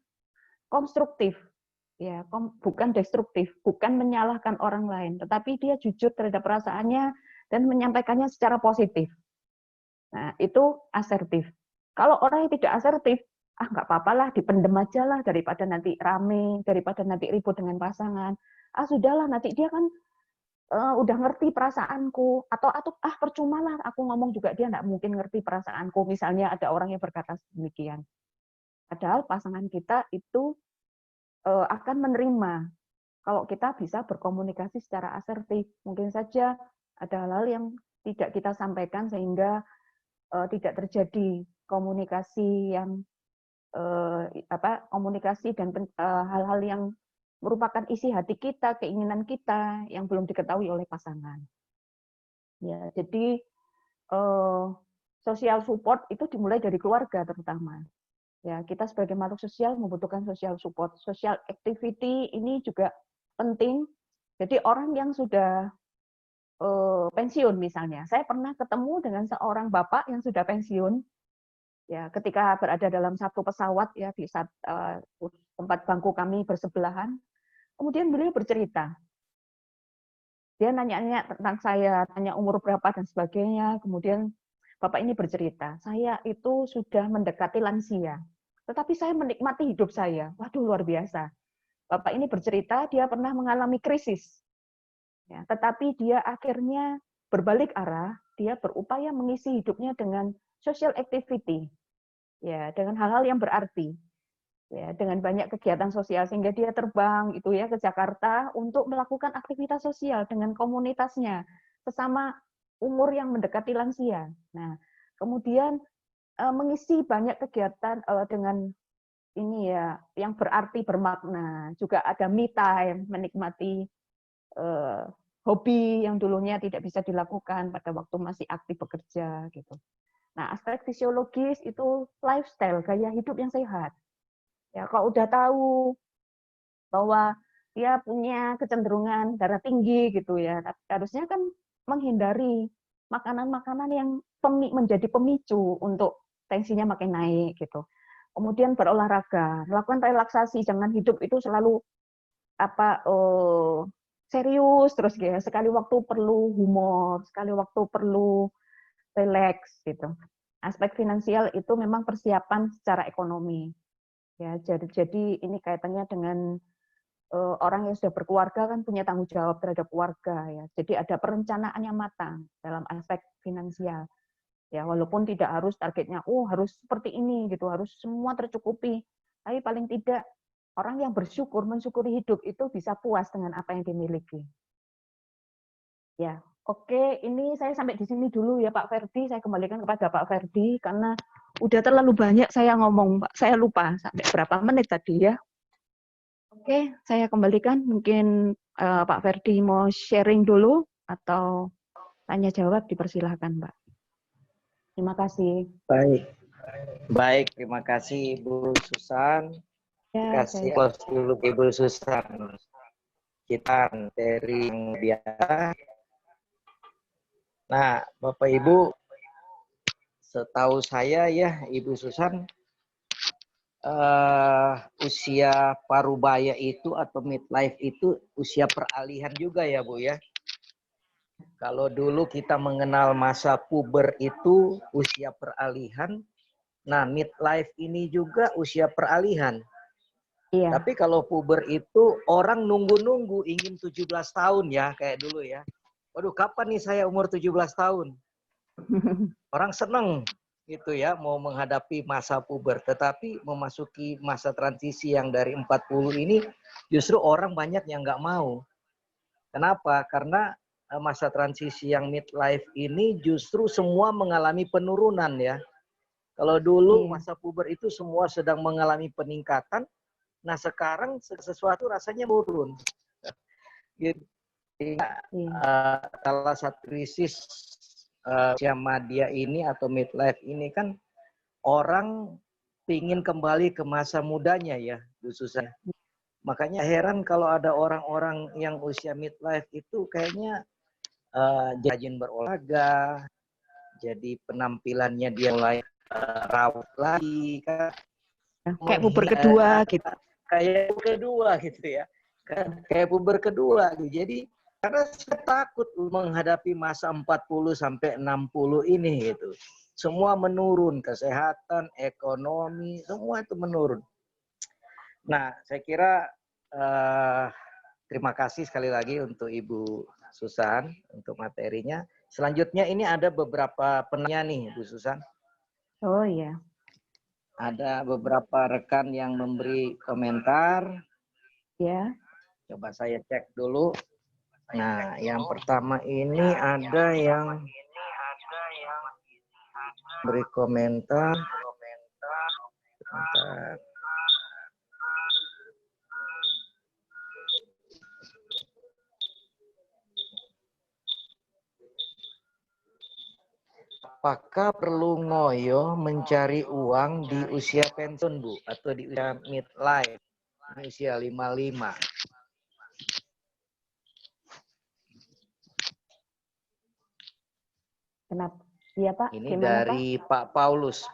konstruktif. Ya, bukan destruktif, bukan menyalahkan orang lain, tetapi dia jujur terhadap perasaannya dan menyampaikannya secara positif. Nah, itu asertif. Kalau orang yang tidak asertif, nggak apa-apalah, dipendem aja lah daripada nanti rame, daripada nanti ribut dengan pasangan. Sudahlah, nanti dia kan udah ngerti perasaanku, atau percumalah aku ngomong juga dia nggak mungkin ngerti perasaanku. Misalnya ada orang yang berkata demikian. Padahal pasangan kita itu akan menerima kalau kita bisa berkomunikasi secara asertif. Mungkin saja ada hal-hal yang tidak kita sampaikan sehingga tidak terjadi komunikasi yang komunikasi dan hal-hal yang merupakan isi hati kita, keinginan kita yang belum diketahui oleh pasangan. Ya, jadi social support itu dimulai dari keluarga terutama. Ya, kita sebagai makhluk sosial membutuhkan social support. Social activity ini juga penting. Jadi orang yang sudah pensiun misalnya, saya pernah ketemu dengan seorang bapak yang sudah pensiun. Ya, ketika berada dalam satu pesawat ya di saat tempat bangku kami bersebelahan, kemudian beliau bercerita. Dia nanya-nanya tentang saya, tanya umur berapa dan sebagainya. Kemudian bapak ini bercerita, saya itu sudah mendekati lansia, tetapi saya menikmati hidup saya. Waduh, luar biasa. Bapak ini bercerita dia pernah mengalami krisis, ya, tetapi dia akhirnya berbalik arah, dia berupaya mengisi hidupnya dengan social activity, ya, dengan hal-hal yang berarti, ya, dengan banyak kegiatan sosial sehingga dia terbang itu ya ke Jakarta untuk melakukan aktivitas sosial dengan komunitasnya sesama umur yang mendekati lansia. Nah, kemudian mengisi banyak kegiatan dengan ini ya yang berarti bermakna. Juga ada me time, menikmati hobi yang dulunya tidak bisa dilakukan pada waktu masih aktif bekerja gitu. Nah, aspek fisiologis itu lifestyle, gaya hidup yang sehat. Ya, kalau udah tahu bahwa dia punya kecenderungan darah tinggi gitu ya, harusnya kan menghindari makanan-makanan yang menjadi pemicu untuk tensinya makin naik gitu. Kemudian berolahraga, melakukan relaksasi, jangan hidup itu selalu serius terus ya. Sekali waktu perlu humor, sekali waktu perlu relax gitu. Aspek finansial itu memang persiapan secara ekonomi. Ya, jadi ini kaitannya dengan orang yang sudah berkeluarga kan punya tanggung jawab terhadap keluarga ya. Jadi ada perencanaan yang matang dalam aspek finansial. Ya, walaupun tidak harus targetnya harus seperti ini gitu, harus semua tercukupi. Tapi paling tidak orang yang bersyukur, mensyukuri hidup itu bisa puas dengan apa yang dimiliki. Ya, oke, ini saya sampai di sini dulu ya Pak Ferdi, saya kembalikan kepada Pak Ferdi karena udah terlalu banyak saya ngomong, Pak. Saya lupa sampai berapa menit tadi ya. Oke, saya kembalikan. Mungkin Pak Ferdi mau sharing dulu atau tanya jawab, dipersilahkan, Pak. Terima kasih. Baik. Baik, terima kasih Ibu Susan. Ya, Kasih aplaus dulu Ibu Susan. Kita dari yang biasa. Nah, Bapak Ibu, setahu saya ya Ibu Susan, usia parubaya itu atau midlife itu usia peralihan juga ya Bu ya. Kalau dulu kita mengenal masa puber itu usia peralihan, nah midlife ini juga usia peralihan. Iya. Tapi kalau puber itu orang nunggu-nunggu ingin 17 tahun ya kayak dulu ya. Waduh, kapan nih saya umur 17 tahun? Orang seneng gitu ya mau menghadapi masa puber, tetapi memasuki masa transisi yang dari 40 ini justru orang banyak yang nggak mau. Kenapa? Karena masa transisi yang midlife ini justru semua mengalami penurunan ya. Kalau dulu masa puber itu semua sedang mengalami peningkatan, nah sekarang sesuatu rasanya turun. Salah satu krisis usia madya ini atau midlife ini kan orang ingin kembali ke masa mudanya ya, khususnya. Makanya heran kalau ada orang-orang yang usia midlife itu kayaknya rajin berolahraga, jadi penampilannya dia mulai rawat lagi kan. Kayak puber kedua gitu. Kayak puber kedua gitu ya. Kayak puber kedua gitu. Jadi karena saya takut menghadapi masa 40 sampai 60 ini gitu. Semua menurun, kesehatan, ekonomi, semua itu menurun. Nah, saya kira terima kasih sekali lagi untuk Ibu Susan untuk materinya. Selanjutnya ini ada beberapa penanya nih, Bu Susan. Oh iya. Ada beberapa rekan yang memberi komentar. Ya. Coba saya cek dulu. Nah, yang pertama ini ada yang beri komentar. Bentar. apakah perlu ngoyo mencari uang di usia pensiun, Bu? Atau di usia midlife, di usia 55? Kenapa? Iya Pak, Ini gimana Pak? dari Pak Paulus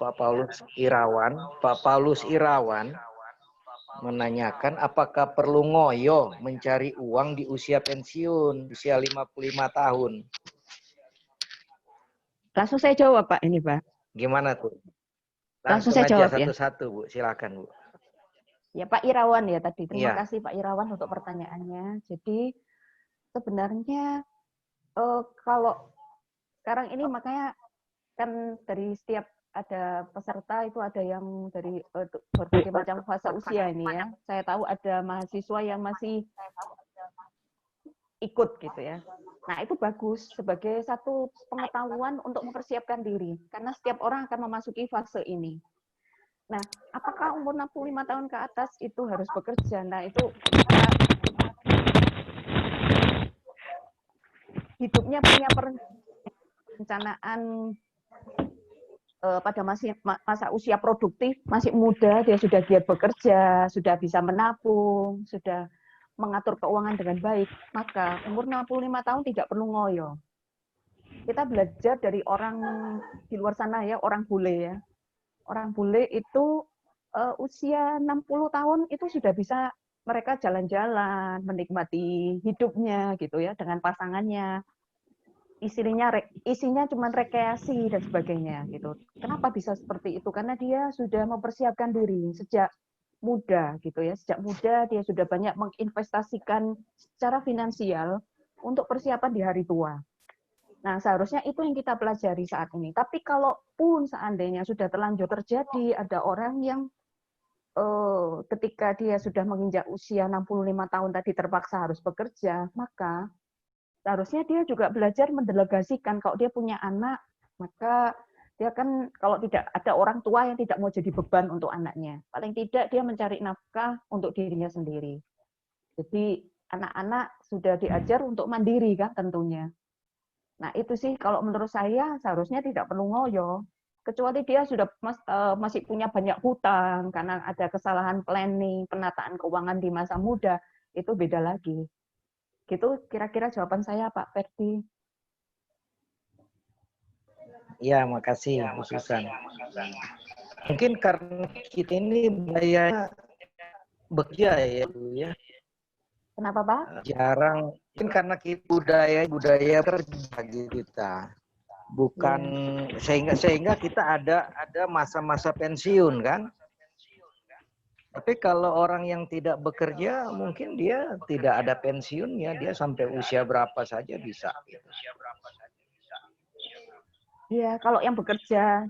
Irawan. Pak Paulus Irawan menanyakan apakah perlu ngoyo mencari uang di usia pensiun, usia 55 tahun. Langsung saya jawab Pak ini Pak. Gimana tuh? Langsung Langsung saya aja jawab ya. satu-satu, Bu. Silakan, Bu. Ya Pak Irawan ya tadi. Terima Iya. kasih Pak Irawan untuk pertanyaannya. Jadi sebenarnya kalau sekarang ini makanya kan dari setiap ada peserta itu ada yang dari berbagai macam fase usia ini ya. Saya tahu ada mahasiswa yang masih ikut gitu ya. Nah, itu bagus sebagai satu pengetahuan untuk mempersiapkan diri karena setiap orang akan memasuki fase ini. Nah, apakah umur 65 tahun ke atas itu harus bekerja? Nah, itu hidupnya punya perencanaan pada masa usia produktif, masih muda, dia sudah giat bekerja, sudah bisa menabung, sudah mengatur keuangan dengan baik, maka umur 65 tahun tidak perlu ngoyo. Kita belajar dari orang di luar sana ya, orang bule ya. Orang bule itu usia 60 tahun itu sudah bisa mereka jalan-jalan, menikmati hidupnya gitu ya dengan pasangannya. Isinya cuma rekreasi dan sebagainya gitu. Kenapa bisa seperti itu? Karena dia sudah mempersiapkan diri sejak muda gitu ya. Sejak muda dia sudah banyak menginvestasikan secara finansial untuk persiapan di hari tua. Nah, seharusnya itu yang kita pelajari saat ini. Tapi kalaupun seandainya sudah terlanjur terjadi, ada orang yang ketika dia sudah menginjak usia 65 tahun tadi terpaksa harus bekerja, maka seharusnya dia juga belajar mendelegasikan. Kalau dia punya anak, maka dia kan kalau tidak ada orang tua yang tidak mau jadi beban untuk anaknya. Paling tidak dia mencari nafkah untuk dirinya sendiri. Jadi anak-anak sudah diajar untuk mandiri kan tentunya. Nah, itu sih kalau menurut saya seharusnya tidak perlu ngoyo. Kecuali dia sudah masih punya banyak hutang karena ada kesalahan planning, penataan keuangan di masa muda, itu beda lagi. Gitu kira-kira jawaban saya, Pak Ferdi. Iya, makasih, Bu Susan. Mungkin karena kita ini budaya bekerja ya, Bu ya. Kenapa, Pak? Jarang, mungkin karena kita budaya kerja kita. Bukan sehingga kita ada masa-masa pensiun kan. Tapi kalau orang yang tidak bekerja mungkin dia tidak ada pensiunnya, dia sampai usia berapa saja bisa. Iya, kalau yang bekerja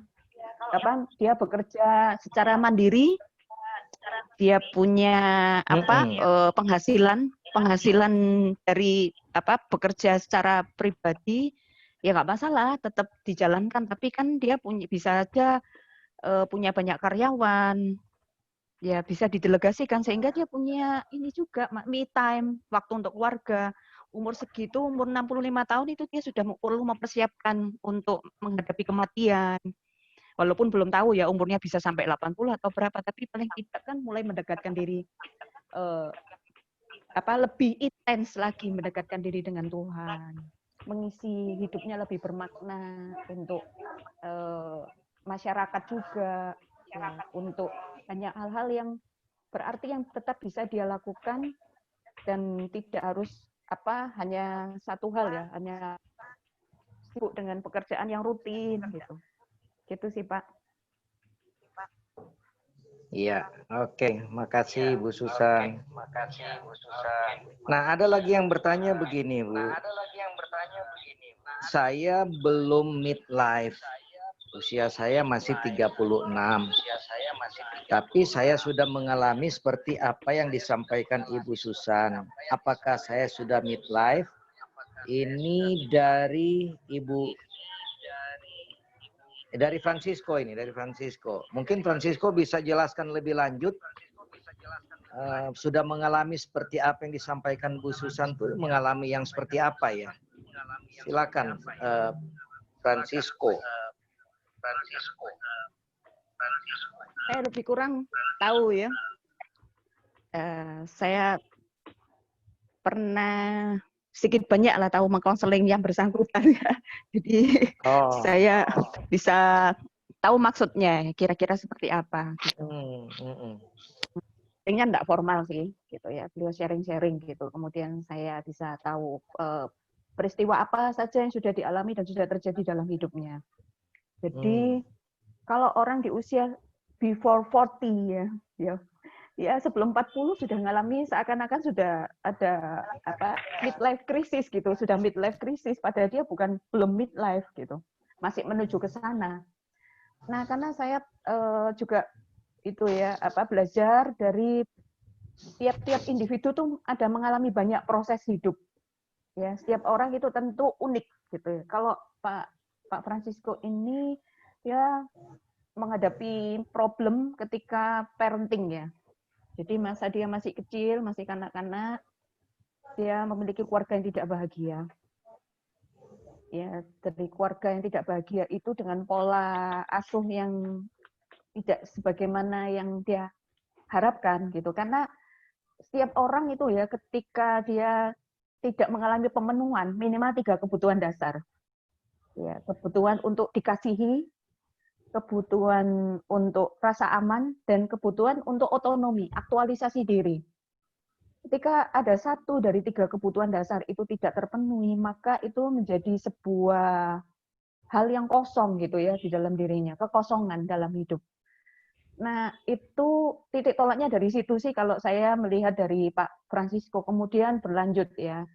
dia bekerja secara mandiri, dia punya penghasilan dari bekerja secara pribadi, ya nggak masalah, tetap dijalankan. Tapi kan dia bisa aja punya banyak karyawan, ya bisa didelegasikan sehingga dia punya ini juga me time, waktu untuk keluarga. Umur segitu, umur 65 tahun itu dia sudah perlu mempersiapkan untuk menghadapi kematian. Walaupun belum tahu ya umurnya bisa sampai 80 atau berapa, tapi paling tidak kan mulai mendekatkan diri lebih intens lagi mendekatkan diri dengan Tuhan. Mengisi hidupnya lebih bermakna untuk masyarakat juga, ya, untuk banyak hal-hal yang berarti yang tetap bisa dia lakukan dan tidak harus hanya satu hal ya, hanya sibuk dengan pekerjaan yang rutin gitu. Gitu sih, Pak. Iya, oke. Makasih Bu Susan. Nah, ada lagi yang bertanya begini, Bu. Saya belum midlife. Usia saya masih 36. Tapi saya sudah mengalami seperti apa yang disampaikan Ibu Susan. Apakah saya sudah midlife? Ini dari dari Francisco ini, dari Francisco. Mungkin Francisco bisa jelaskan lebih lanjut. Sudah mengalami seperti apa yang disampaikan Bu Susan tuh, mengalami yang seperti apa ya? Silakan Francisco. Saya lebih kurang tahu ya. Saya pernah sedikit banyak lah tahu mengkonseling yang bersangkutan ya. Jadi saya bisa tahu maksudnya kira-kira seperti apa gitu. Sharingnya enggak formal sih gitu ya. Beliau sharing-sharing gitu. Kemudian saya bisa tahu peristiwa apa saja yang sudah dialami dan sudah terjadi dalam hidupnya. Jadi kalau orang di usia before 40 ya sebelum 40 sudah mengalami seakan-akan sudah ada midlife crisis gitu, sudah midlife crisis padahal dia belum midlife gitu. Masih menuju ke sana. Nah, karena saya juga itu ya belajar dari tiap-tiap individu tuh ada mengalami banyak proses hidup. Ya, setiap orang itu tentu unik gitu ya. Kalau Pak Francisco ini ya menghadapi problem ketika parenting ya. Jadi masa dia masih kecil, masih kanak-kanak, dia memiliki keluarga yang tidak bahagia. Ya, dari keluarga yang tidak bahagia itu dengan pola asuh yang tidak sebagaimana yang dia harapkan gitu. Karena setiap orang itu ya ketika dia tidak mengalami pemenuhan minimal 3 kebutuhan dasar. Ya, kebutuhan untuk dikasihi, kebutuhan untuk rasa aman, dan kebutuhan untuk otonomi, aktualisasi diri. Ketika ada 1 dari 3 kebutuhan dasar itu tidak terpenuhi, maka itu menjadi sebuah hal yang kosong gitu ya di dalam dirinya, kekosongan dalam hidup. Nah, itu titik tolaknya dari situ sih kalau saya melihat dari Pak Francisco. Kemudian berlanjut ya.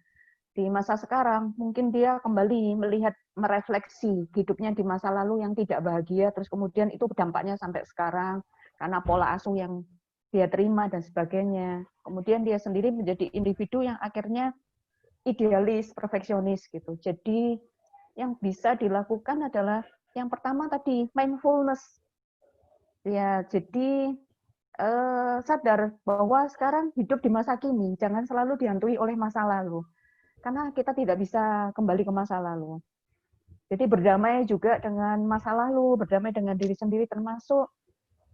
Di masa sekarang, mungkin dia kembali melihat, merefleksi hidupnya di masa lalu yang tidak bahagia, terus kemudian itu dampaknya sampai sekarang, karena pola asuh yang dia terima dan sebagainya. Kemudian dia sendiri menjadi individu yang akhirnya idealis, perfeksionis gitu. Jadi yang bisa dilakukan adalah yang pertama tadi, mindfulness. Ya, jadi sadar bahwa sekarang hidup di masa kini, jangan selalu dihantui oleh masa lalu. Karena kita tidak bisa kembali ke masa lalu. Jadi berdamai juga dengan masa lalu, berdamai dengan diri sendiri, termasuk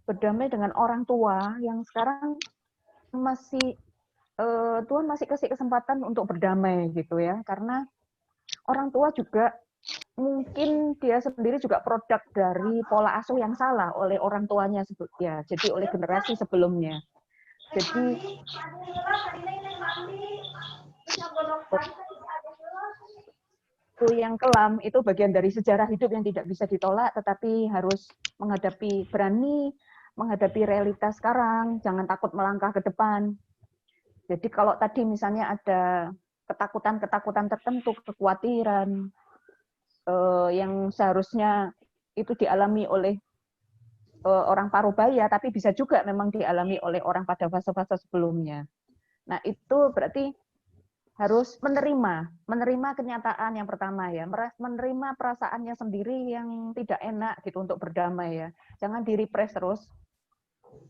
berdamai dengan orang tua yang sekarang masih Tuhan masih kasih kesempatan untuk berdamai gitu ya. Karena orang tua juga mungkin dia sendiri juga produk dari pola asuh yang salah oleh orang tuanya ya, jadi oleh generasi sebelumnya. Jadi itu yang kelam itu bagian dari sejarah hidup yang tidak bisa ditolak, tetapi harus berani menghadapi realitas sekarang, jangan takut melangkah ke depan. Jadi kalau tadi misalnya ada ketakutan-ketakutan tertentu, kekhawatiran yang seharusnya itu dialami oleh orang parubaya, tapi bisa juga memang dialami oleh orang pada fase-fase sebelumnya. Nah, itu berarti harus menerima kenyataan yang pertama ya, menerima perasaannya sendiri yang tidak enak gitu untuk berdamai ya. Jangan di-repress terus.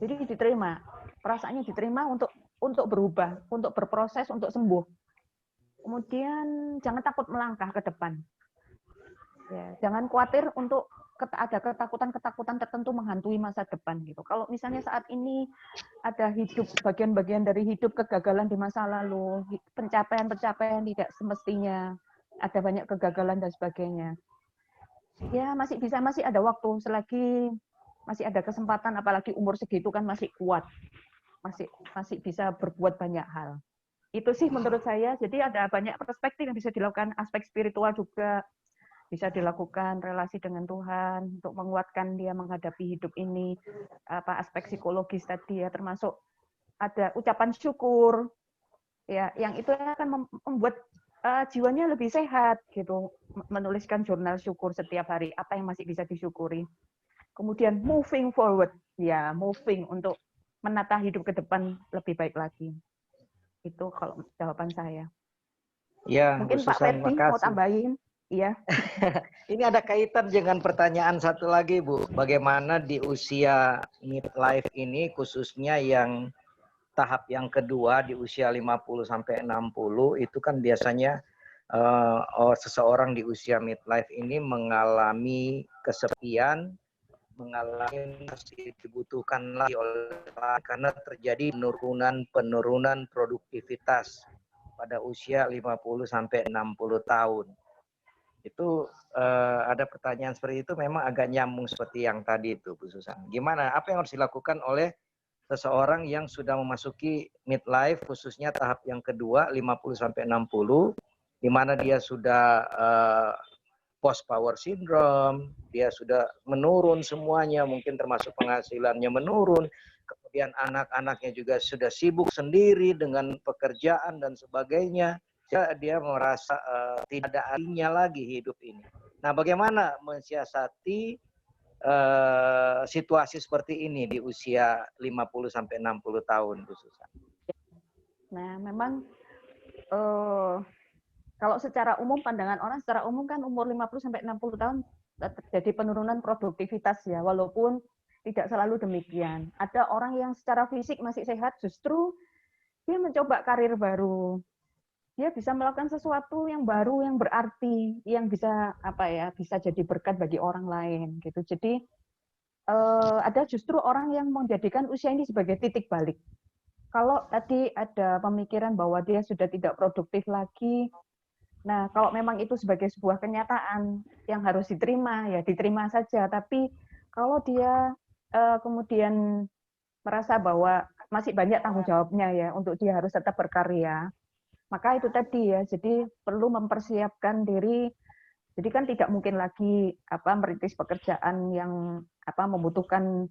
Jadi diterima, perasaannya diterima untuk berubah, untuk berproses, untuk sembuh. Kemudian jangan takut melangkah ke depan. Ya, jangan khawatir untuk ada ketakutan-ketakutan tertentu menghantui masa depan gitu. Kalau misalnya saat ini ada bagian-bagian dari hidup kegagalan di masa lalu, pencapaian-pencapaian tidak semestinya, ada banyak kegagalan dan sebagainya. Ya masih ada waktu, selagi masih ada kesempatan, apalagi umur segitu kan masih kuat, masih bisa berbuat banyak hal. Itu sih menurut saya. Jadi ada banyak perspektif yang bisa dilakukan, aspek spiritual juga bisa dilakukan, relasi dengan Tuhan untuk menguatkan dia menghadapi hidup ini, aspek psikologis tadi ya, termasuk ada ucapan syukur ya, yang itu akan membuat jiwanya lebih sehat gitu, menuliskan jurnal syukur setiap hari apa yang masih bisa disyukuri. Kemudian moving forward ya, moving untuk menata hidup ke depan lebih baik lagi. Itu kalau jawaban saya. Ya, mungkin Pak Ferdi mau tambahin. Iya. Ini ada kaitan dengan pertanyaan satu lagi, Bu. Bagaimana di usia midlife ini, khususnya yang tahap yang kedua di usia 50 sampai 60, itu kan biasanya seseorang di usia midlife ini mengalami kesepian, mengalami masih dibutuhkan lagi oleh karena terjadi penurunan produktivitas pada usia 50 sampai 60 tahun. Itu ada pertanyaan seperti itu memang agak nyambung seperti yang tadi itu, Bu Susan. Gimana? Apa yang harus dilakukan oleh seseorang yang sudah memasuki midlife, khususnya tahap yang kedua, 50 sampai 60, di mana dia sudah post power syndrome, dia sudah menurun semuanya, mungkin termasuk penghasilannya menurun, kemudian anak-anaknya juga sudah sibuk sendiri dengan pekerjaan dan sebagainya, dia merasa tidak ada artinya lagi hidup ini. Nah, bagaimana mensiasati situasi seperti ini di usia 50 sampai 60 tahun, Bu Susan? Nah, memang kalau secara umum, pandangan orang secara umum kan umur 50 sampai 60 tahun terjadi penurunan produktivitas ya, walaupun tidak selalu demikian. Ada orang yang secara fisik masih sehat, justru dia mencoba karir baru. Dia bisa melakukan sesuatu yang baru, yang berarti, yang bisa bisa jadi berkat bagi orang lain gitu. Jadi ada justru orang yang menjadikan usia ini sebagai titik balik. Kalau tadi ada pemikiran bahwa dia sudah tidak produktif lagi, nah, kalau memang itu sebagai sebuah kenyataan yang harus diterima, ya diterima saja. Tapi kalau dia kemudian merasa bahwa masih banyak tanggung jawabnya ya untuk dia harus tetap berkarya, maka itu tadi ya. Jadi perlu mempersiapkan diri. Jadi kan tidak mungkin lagi merintis pekerjaan yang membutuhkan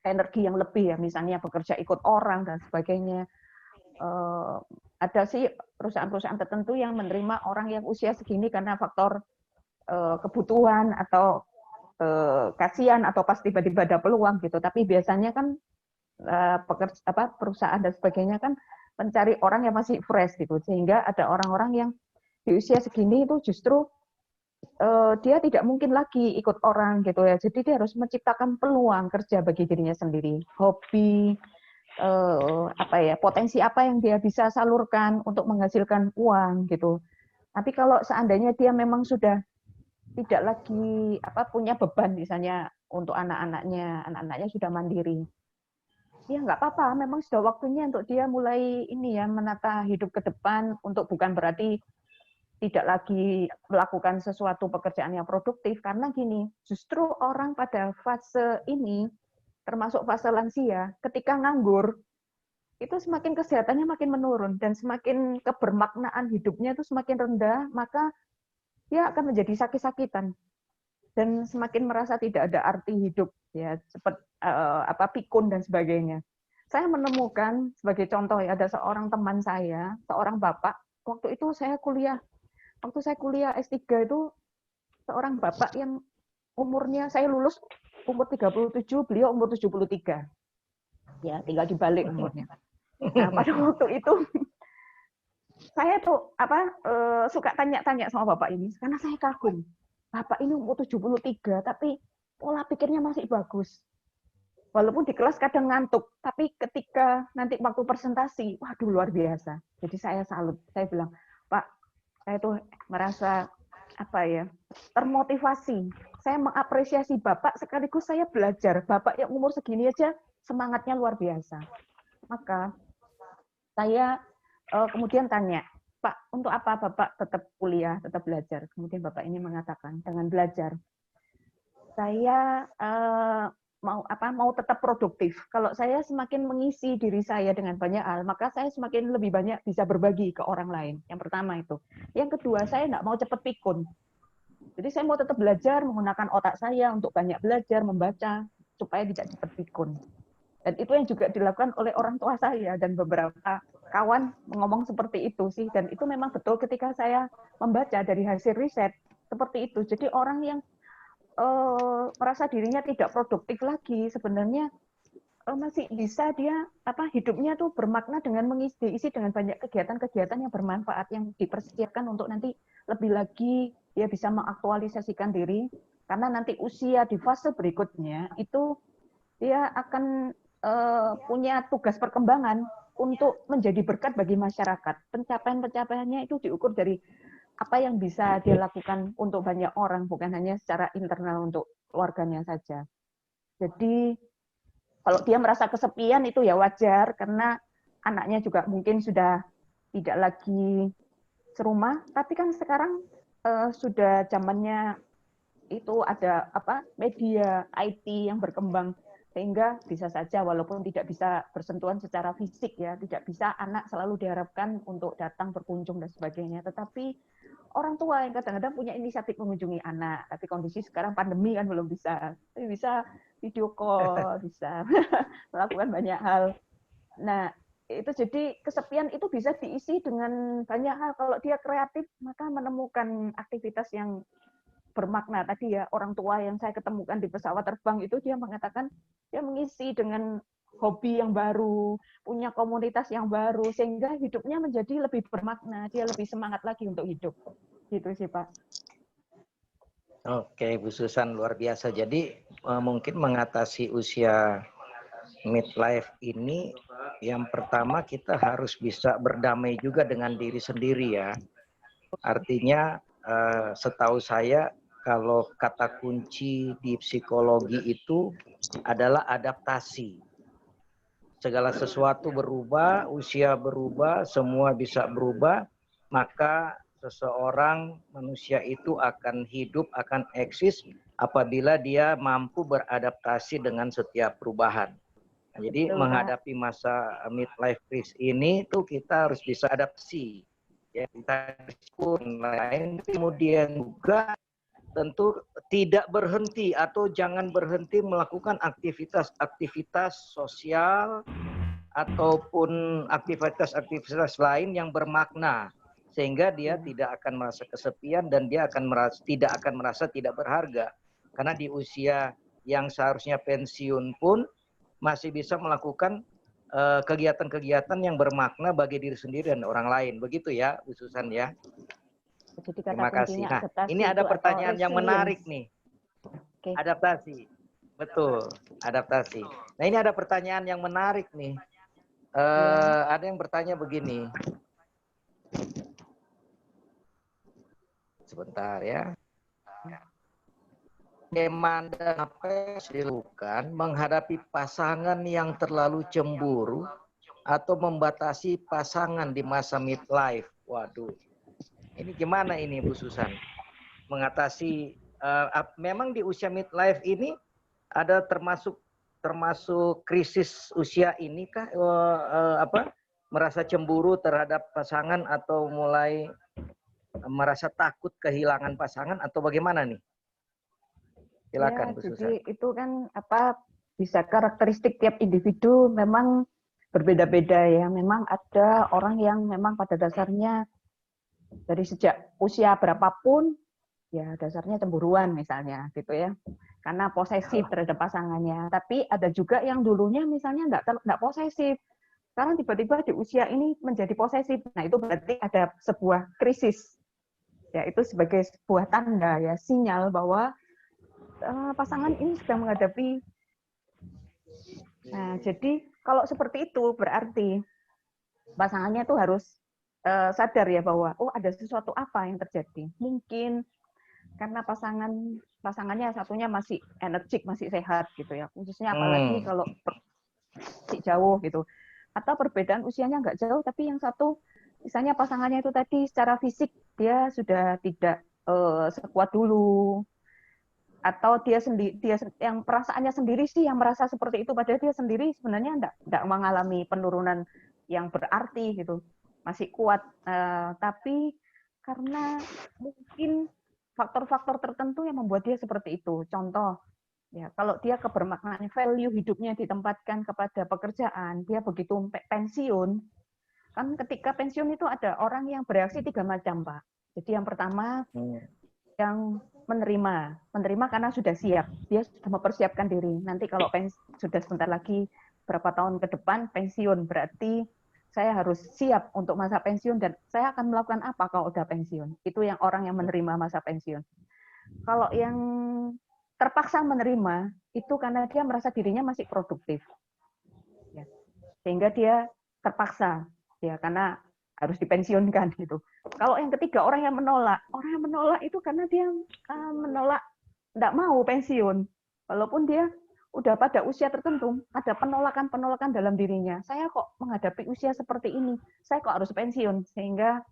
energi yang lebih ya, misalnya bekerja ikut orang dan sebagainya. Ada sih perusahaan-perusahaan tertentu yang menerima orang yang usia segini karena faktor kebutuhan atau kasihan atau pas tiba-tiba ada peluang gitu. Tapi biasanya kan perusahaan dan sebagainya kan mencari orang yang masih fresh gitu, sehingga ada orang-orang yang di usia segini itu justru dia tidak mungkin lagi ikut orang gitu ya. Jadi dia harus menciptakan peluang kerja bagi dirinya sendiri, hobi, potensi apa yang dia bisa salurkan untuk menghasilkan uang gitu. Tapi kalau seandainya dia memang sudah tidak lagi punya beban misalnya untuk anak-anaknya sudah mandiri, ya nggak apa-apa. Memang sudah waktunya untuk dia mulai menata hidup ke depan, untuk bukan berarti tidak lagi melakukan sesuatu pekerjaan yang produktif, karena gini, justru orang pada fase ini, termasuk fase lansia, ketika nganggur, itu semakin kesehatannya makin menurun dan semakin kebermaknaan hidupnya itu semakin rendah, maka dia akan menjadi sakit-sakitan dan semakin merasa tidak ada arti hidup ya, seperti pikun dan sebagainya. Saya menemukan sebagai contoh ya, ada seorang teman saya, seorang bapak, waktu saya kuliah S3 itu, seorang bapak yang umurnya, saya lulus umur 37, beliau umur 73. Ya, tinggal dibalik umurnya. Nah, pada waktu itu saya tuh suka tanya-tanya sama bapak ini karena saya kagum. Bapak ini umur 73 tapi pola pikirnya masih bagus. Walaupun di kelas kadang ngantuk, tapi ketika nanti waktu presentasi, waduh luar biasa. Jadi saya salut. Saya bilang, "Pak, saya tuh merasa termotivasi. Saya mengapresiasi Bapak sekaligus saya belajar. Bapak yang umur segini aja semangatnya luar biasa." Maka saya kemudian tanya, "Pak, untuk apa Bapak tetap kuliah, tetap belajar?" Kemudian Bapak ini mengatakan, "Dengan belajar, saya mau tetap produktif. Kalau saya semakin mengisi diri saya dengan banyak hal, maka saya semakin lebih banyak bisa berbagi ke orang lain." Yang pertama itu. Yang kedua, saya nggak mau cepat pikun. Jadi saya mau tetap belajar, menggunakan otak saya untuk banyak belajar, membaca, supaya tidak cepat pikun. Dan itu yang juga dilakukan oleh orang tua saya dan beberapa kawan ngomong seperti itu sih. Dan itu memang betul ketika saya membaca dari hasil riset seperti itu. Jadi orang yang merasa dirinya tidak produktif lagi, sebenarnya masih bisa dia hidupnya tuh bermakna dengan diisi dengan banyak kegiatan-kegiatan yang bermanfaat, yang dipersiapkan untuk nanti lebih lagi dia bisa mengaktualisasikan diri, karena nanti usia di fase berikutnya itu dia akan punya tugas perkembangan untuk menjadi berkat bagi masyarakat. Pencapaian-pencapaiannya itu diukur dari apa yang bisa dia lakukan untuk banyak orang, bukan hanya secara internal untuk keluarganya saja. Jadi kalau dia merasa kesepian itu ya wajar, karena anaknya juga mungkin sudah tidak lagi serumah, tapi kan sekarang sudah zamannya itu ada media IT yang berkembang, sehingga bisa saja walaupun tidak bisa bersentuhan secara fisik ya, tidak bisa anak selalu diharapkan untuk datang berkunjung dan sebagainya, tetapi orang tua yang kadang-kadang punya inisiatif mengunjungi anak, tapi kondisi sekarang pandemi kan belum bisa, tapi bisa video call, bisa melakukan banyak hal. Nah, itu jadi kesepian itu bisa diisi dengan banyak hal. Kalau dia kreatif, maka menemukan aktivitas yang bermakna. Tadi ya, orang tua yang saya ketemukan di pesawat terbang itu dia mengatakan dia mengisi dengan hobi yang baru, punya komunitas yang baru, sehingga hidupnya menjadi lebih bermakna, dia lebih semangat lagi untuk hidup. Gitu sih, Pak. Oke, Bu Susan, luar biasa. Jadi mungkin mengatasi usia midlife ini, yang pertama kita harus bisa berdamai juga dengan diri sendiri ya. Artinya setahu saya kalau kata kunci di psikologi itu adalah adaptasi. Segala sesuatu berubah, usia berubah, semua bisa berubah, maka seseorang manusia itu akan hidup, akan eksis apabila dia mampu beradaptasi dengan setiap perubahan. Nah, jadi Betul, menghadapi masa midlife crisis ini tuh kita harus bisa adaptasi. Ya, kita pun lain, kemudian juga tentu tidak berhenti atau jangan berhenti melakukan aktivitas-aktivitas sosial ataupun aktivitas-aktivitas lain yang bermakna, sehingga dia tidak akan merasa kesepian dan dia tidak akan merasa tidak berharga, karena di usia yang seharusnya pensiun pun masih bisa melakukan kegiatan-kegiatan yang bermakna bagi diri sendiri dan orang lain. Begitu ya, Bu Susan ya. Jadi kata Terima kasih. kuncinya Nah, adaptasi ini ada itu pertanyaan yang menarik nih. Oke. Adaptasi. Betul, adaptasi. Nah, ini ada pertanyaan yang menarik nih. Ada yang bertanya begini. Sebentar ya. Bagaimana dan apa yang harus dilakukan menghadapi pasangan yang terlalu cemburu atau membatasi pasangan di masa midlife? Waduh, ini gimana ini Bu Susan? Mengatasi, memang di usia midlife ini ada termasuk krisis usia ini kah, merasa cemburu terhadap pasangan atau mulai merasa takut kehilangan pasangan atau bagaimana nih? Silakan, Bu Susan. Jadi itu kan bisa karakteristik tiap individu memang berbeda-beda ya. Memang ada orang yang memang pada dasarnya dari sejak usia berapapun ya dasarnya cemburuan misalnya gitu ya. Karena posesif terhadap pasangannya. Tapi ada juga yang dulunya misalnya nggak posesif. Sekarang tiba-tiba di usia ini menjadi posesif. Nah, itu berarti ada sebuah krisis. Ya, itu sebagai sebuah tanda ya, sinyal bahwa pasangan ini sedang menghadapi. Nah, jadi kalau seperti itu berarti pasangannya itu harus sadar ya bahwa ada sesuatu apa yang terjadi. Mungkin karena pasangannya satunya masih energik, masih sehat gitu ya. Khususnya apalagi kalau masih jauh gitu. Atau perbedaan usianya nggak jauh, tapi yang satu misalnya pasangannya itu tadi secara fisik dia sudah tidak sekuat dulu. Atau dia yang perasaannya sendiri sih yang merasa seperti itu, padahal dia sendiri sebenarnya enggak mengalami penurunan yang berarti gitu, masih kuat, tapi karena mungkin faktor-faktor tertentu yang membuat dia seperti itu. Contoh ya, kalau dia kebermaknaan value hidupnya ditempatkan kepada pekerjaan, dia begitu pensiun, kan ketika pensiun itu ada orang yang bereaksi 3 macam, Pak. Jadi yang pertama yang menerima karena sudah siap, dia sudah mempersiapkan diri. Nanti kalau sudah sebentar lagi berapa tahun ke depan pensiun, berarti saya harus siap untuk masa pensiun dan saya akan melakukan apa kalau udah pensiun. Itu yang orang yang menerima masa pensiun. Kalau yang terpaksa menerima itu karena dia merasa dirinya masih produktif, ya. Sehingga dia terpaksa, ya karena harus dipensiunkan gitu. Kalau yang ketiga orang yang menolak itu karena dia menolak, tidak mau pensiun, walaupun dia udah pada usia tertentu, ada penolakan dalam dirinya. Saya kok menghadapi usia seperti ini, saya kok harus pensiun, sehingga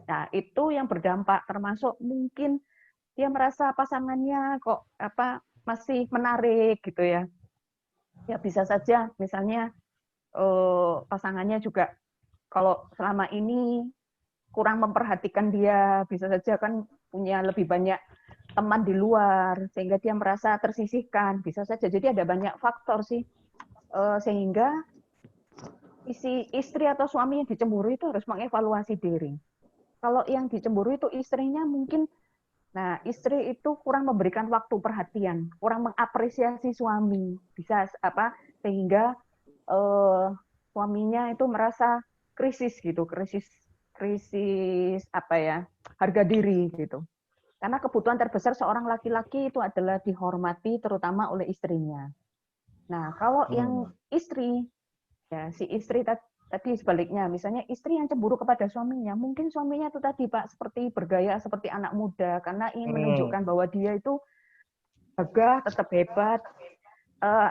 nah itu yang berdampak, termasuk mungkin dia merasa pasangannya kok masih menarik gitu ya. Ya bisa saja misalnya pasangannya juga kalau selama ini kurang memperhatikan dia, bisa saja kan punya lebih banyak teman di luar sehingga dia merasa tersisihkan, bisa saja. Jadi ada banyak faktor sih sehingga isi istri atau suami yang dicemburu itu harus mengevaluasi diri. Kalau yang dicemburu itu istrinya mungkin, nah istri itu kurang memberikan waktu perhatian, kurang mengapresiasi suami, bisa sehingga suaminya itu merasa krisis gitu, krisis harga diri gitu. Karena kebutuhan terbesar seorang laki-laki itu adalah dihormati terutama oleh istrinya. Nah, kalau yang istri, ya si istri tadi sebaliknya, misalnya istri yang cemburu kepada suaminya, mungkin suaminya itu tadi Pak seperti bergaya seperti anak muda karena ingin menunjukkan bahwa dia itu gagah, tetap hebat,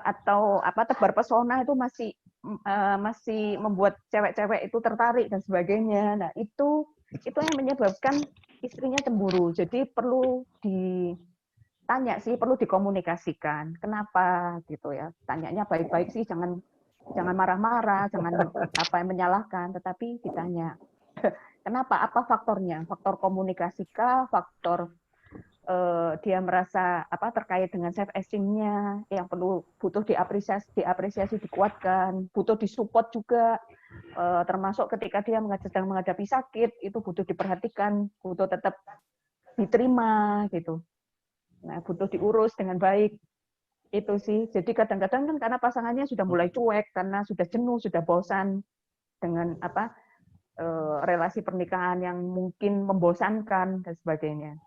atau tebar pesona itu masih membuat cewek-cewek itu tertarik dan sebagainya. Nah, itu yang menyebabkan istrinya cemburu. Jadi perlu ditanya sih, perlu dikomunikasikan. Kenapa gitu ya? Tanyanya baik-baik sih, jangan marah-marah, jangan menyalahkan, tetapi ditanya. Kenapa? Apa faktornya? Faktor komunikasikah? Faktor dia merasa terkait dengan self esteem-nya yang butuh diapresiasi, dikuatkan, butuh disupport juga, termasuk ketika dia sedang menghadapi sakit itu butuh diperhatikan, butuh tetap diterima gitu. Nah, butuh diurus dengan baik. Itu sih. Jadi kadang-kadang kan karena pasangannya sudah mulai cuek karena sudah jenuh, sudah bosan dengan relasi pernikahan yang mungkin membosankan dan sebagainya.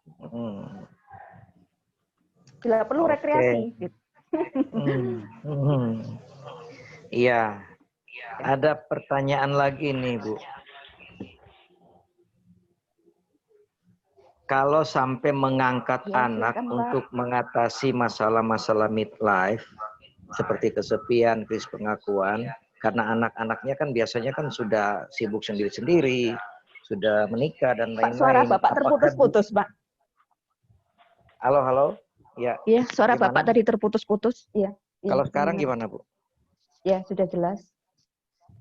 Bila perlu rekreasi. Gitu. Iya. Ada pertanyaan lagi nih, Bu. Kalau sampai mengangkat anak untuk mengatasi masalah-masalah midlife, seperti kesepian, krisis pengakuan, karena anak-anaknya kan biasanya kan sudah sibuk sendiri-sendiri, sudah menikah dan lain-lain. Pak, suara Bapak terputus-putus, Pak. Halo? Ya. Iya, suara gimana? Bapak tadi terputus-putus. Iya. Kalau sekarang gimana, Bu? Ya, sudah jelas.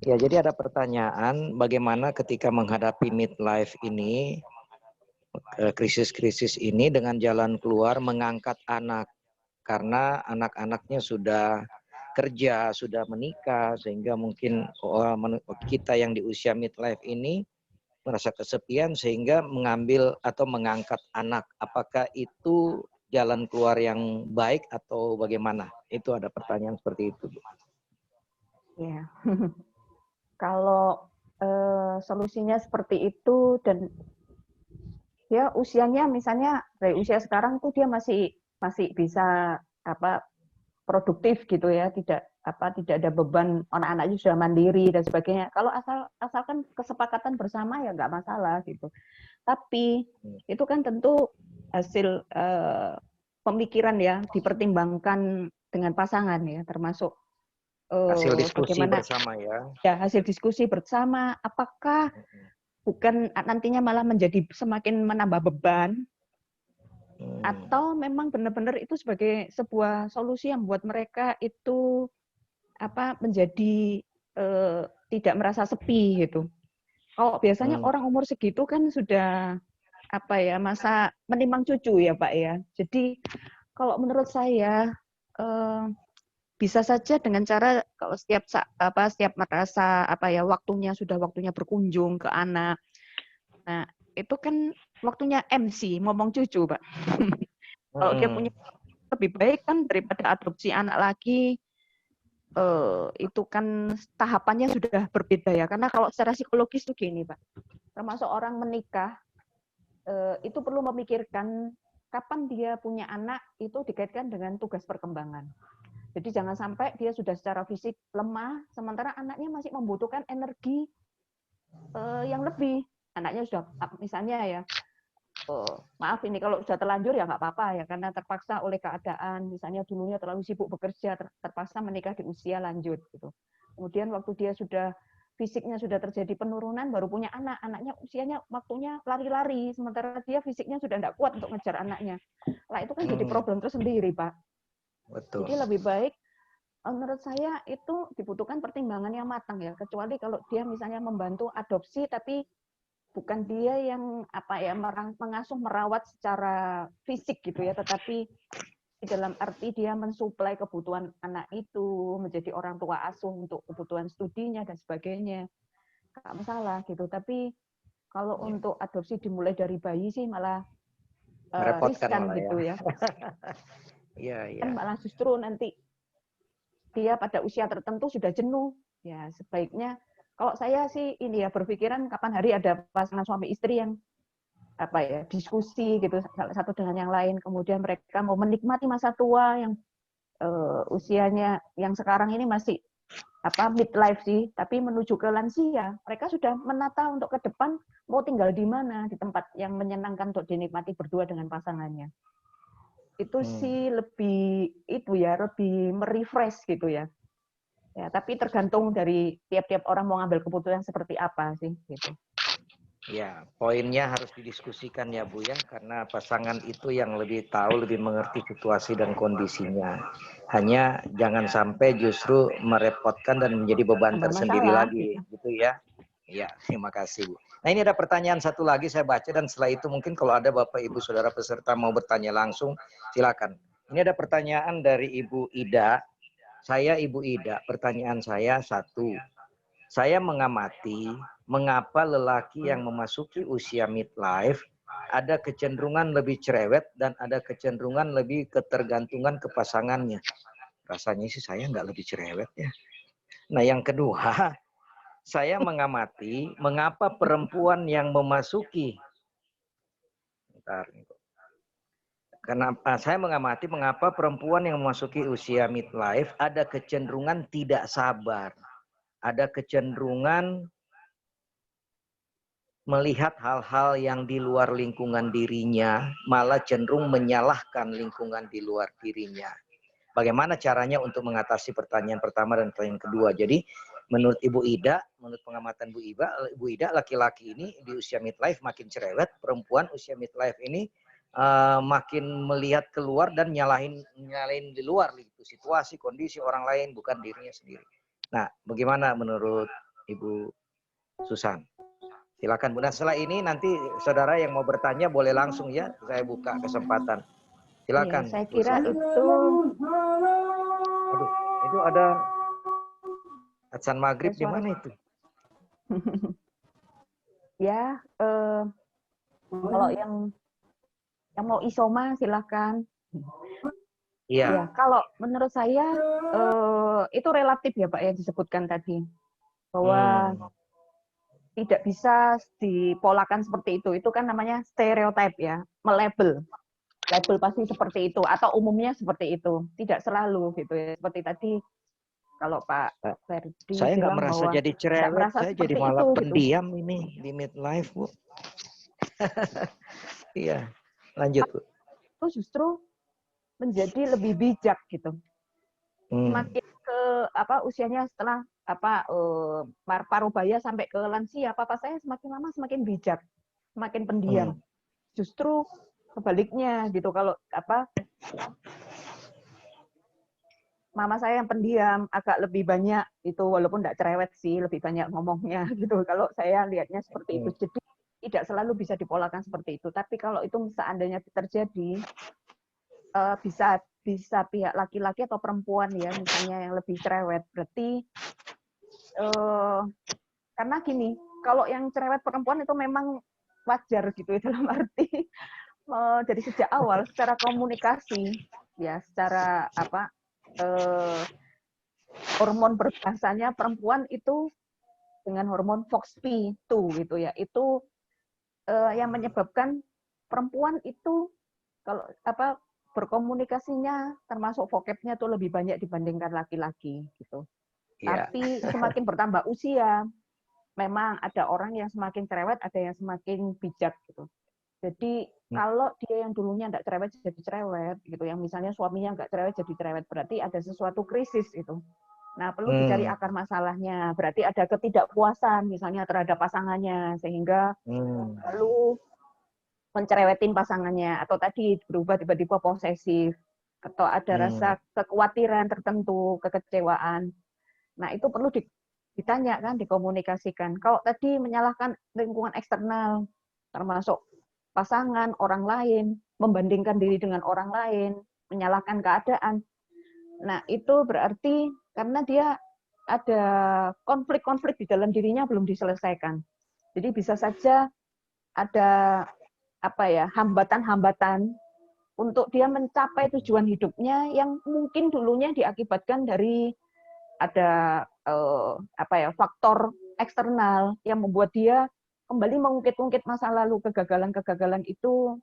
Ya, jadi ada pertanyaan bagaimana ketika menghadapi midlife ini, krisis-krisis ini dengan jalan keluar mengangkat anak. Karena anak-anaknya sudah kerja, sudah menikah, sehingga mungkin kita yang di usia midlife ini merasa kesepian sehingga mengambil atau mengangkat anak. Apakah itu jalan keluar yang baik atau bagaimana? Itu ada pertanyaan seperti itu. Ya. Kalau solusinya seperti itu dan dia usianya misalnya dari usia sekarang tuh dia masih bisa produktif gitu ya, tidak ada beban, anak-anaknya sudah mandiri dan sebagainya. Kalau asalkan kesepakatan bersama ya nggak masalah gitu. Tapi itu kan tentu hasil pemikiran ya, dipertimbangkan dengan pasangan ya, termasuk hasil diskusi bersama ya. Ya, hasil diskusi bersama, apakah bukan nantinya malah menjadi semakin menambah beban, atau memang benar-benar itu sebagai sebuah solusi yang buat mereka itu menjadi tidak merasa sepi gitu. Kalau biasanya orang umur segitu kan sudah masa menimang cucu ya Pak ya. Jadi kalau menurut saya bisa saja dengan cara kalau setiap merasa waktunya berkunjung ke anak. Nah, itu kan waktunya MC, ngomong cucu, Pak. Kalau dia punya lebih baik kan daripada adopsi anak lagi, itu kan tahapannya sudah berbeda ya. Karena kalau secara psikologis tuh gini, Pak. Termasuk orang menikah, itu perlu memikirkan kapan dia punya anak itu dikaitkan dengan tugas perkembangan. Jadi jangan sampai dia sudah secara fisik lemah, sementara anaknya masih membutuhkan energi yang lebih. Anaknya sudah misalnya ya, maaf ini kalau sudah terlanjur ya nggak apa-apa ya, karena terpaksa oleh keadaan, misalnya dulunya terlalu sibuk bekerja, terpaksa menikah di usia lanjut gitu. Kemudian waktu dia sudah fisiknya sudah terjadi penurunan, baru punya anak, anaknya usianya waktunya lari-lari, sementara dia fisiknya sudah tidak kuat untuk ngejar anaknya. Lah itu kan jadi problem tersendiri, Pak. Betul. Jadi lebih baik menurut saya itu dibutuhkan pertimbangan yang matang ya, kecuali kalau dia misalnya membantu adopsi tapi bukan dia yang mengasuh merawat secara fisik gitu ya, tetapi di dalam arti dia mensuplai kebutuhan anak itu, menjadi orang tua asuh untuk kebutuhan studinya dan sebagainya, nggak masalah gitu. Tapi kalau untuk adopsi dimulai dari bayi sih malah Merepotkan riskan malah gitu ya. Iya, iya. Kan malah justru nanti dia pada usia tertentu sudah jenuh. Ya sebaiknya kalau saya sih ini ya berpikiran kapan hari ada pasangan suami istri yang diskusi gitu satu dengan yang lain, kemudian mereka mau menikmati masa tua yang usianya yang sekarang ini masih midlife sih, tapi menuju ke lansia, mereka sudah menata untuk ke depan mau tinggal di mana, di tempat yang menyenangkan untuk dinikmati berdua dengan pasangannya. Itu sih lebih lebih merefresh gitu ya. Ya, tapi tergantung dari tiap-tiap orang mau ngambil keputusan seperti apa sih gitu. Ya, poinnya harus didiskusikan ya Bu ya, karena pasangan itu yang lebih tahu, lebih mengerti situasi dan kondisinya. Hanya jangan sampai justru merepotkan dan menjadi beban tersendiri lagi, gitu ya. Iya, terima kasih Bu. Nah ini ada pertanyaan satu lagi saya baca dan setelah itu mungkin kalau ada Bapak Ibu Saudara peserta mau bertanya langsung, silakan. Ini ada pertanyaan dari Ibu Ida. Saya Ibu Ida, pertanyaan saya satu. Saya mengamati mengapa lelaki yang memasuki usia midlife ada kecenderungan lebih cerewet dan ada kecenderungan lebih ketergantungan ke pasangannya. Rasanya sih saya nggak lebih cerewet ya. Nah yang kedua, saya mengamati mengapa perempuan yang memasuki saya mengamati mengapa perempuan yang memasuki usia midlife ada kecenderungan tidak sabar. Ada kecenderungan melihat hal-hal yang di luar lingkungan dirinya, malah cenderung menyalahkan lingkungan di luar dirinya. Bagaimana caranya untuk mengatasi pertanyaan pertama dan pertanyaan kedua? Jadi, menurut Ibu Ida, menurut pengamatan Bu Ida, laki-laki ini di usia midlife makin cerewet, perempuan usia midlife ini makin melihat keluar dan nyalahin di luar gitu, situasi, kondisi orang lain, bukan dirinya sendiri. Nah, bagaimana menurut Ibu Susan? Silakan Bu. Nah, setelah ini nanti saudara yang mau bertanya boleh langsung ya, saya buka kesempatan. Silakan. Ya, saya kira itu. Aduh, itu ada adzan maghrib di mana itu? Ya, kalau yang mau isoma silakan. Iya. Ya, kalau menurut saya itu relatif ya Pak yang disebutkan tadi bahwa tidak bisa dipolakan seperti itu. Itu kan namanya stereotip ya, melabel. Label pasti seperti itu atau umumnya seperti itu. Tidak selalu gitu ya. Seperti tadi kalau Pak Ferdi saya nggak merasa bahwa jadi cerewet, saya jadi malah itu, pendiam gitu. ini di midlife Bu. Iya, lanjut Bu. Itu justru menjadi lebih bijak gitu. Semakin ke usianya setelah parubaya sampai ke lansia, papa saya semakin lama semakin bijak, semakin pendiam. Justru kebaliknya gitu, kalau mama saya yang pendiam agak lebih banyak itu, walaupun tidak cerewet sih, lebih banyak ngomongnya gitu. Kalau saya lihatnya seperti itu. Jadi tidak selalu bisa dipolakan seperti itu. Tapi kalau itu seandainya terjadi, bisa pihak laki-laki atau perempuan ya, misalnya yang lebih cerewet. Berarti karena gini, kalau yang cerewet perempuan itu memang wajar gitu ya, dalam arti dari sejak awal secara komunikasi ya, secara hormon berbahasanya perempuan itu dengan hormon FOXP2 gitu ya, itu yang menyebabkan perempuan itu kalau berkomunikasinya termasuk vocabnya tuh lebih banyak dibandingkan laki-laki gitu. Yeah. Tapi semakin bertambah usia, memang ada orang yang semakin cerewet, ada yang semakin bijak gitu. Jadi kalau dia yang dulunya nggak cerewet jadi cerewet gitu, yang misalnya suaminya nggak cerewet jadi cerewet, berarti ada sesuatu krisis itu. Nah, perlu dicari akar masalahnya. Berarti ada ketidakpuasan misalnya terhadap pasangannya sehingga lalu mencerewetin pasangannya, atau tadi berubah tiba-tiba posesif, atau ada rasa kekhawatiran tertentu, kekecewaan. Nah, itu perlu ditanya kan, dikomunikasikan. Kalau tadi menyalahkan lingkungan eksternal, termasuk pasangan, orang lain, membandingkan diri dengan orang lain, menyalahkan keadaan. Nah, itu berarti karena dia ada konflik-konflik di dalam dirinya belum diselesaikan. Jadi bisa saja ada hambatan-hambatan untuk dia mencapai tujuan hidupnya yang mungkin dulunya diakibatkan dari ada faktor eksternal yang membuat dia kembali mengungkit-ungkit masa lalu, kegagalan-kegagalan itu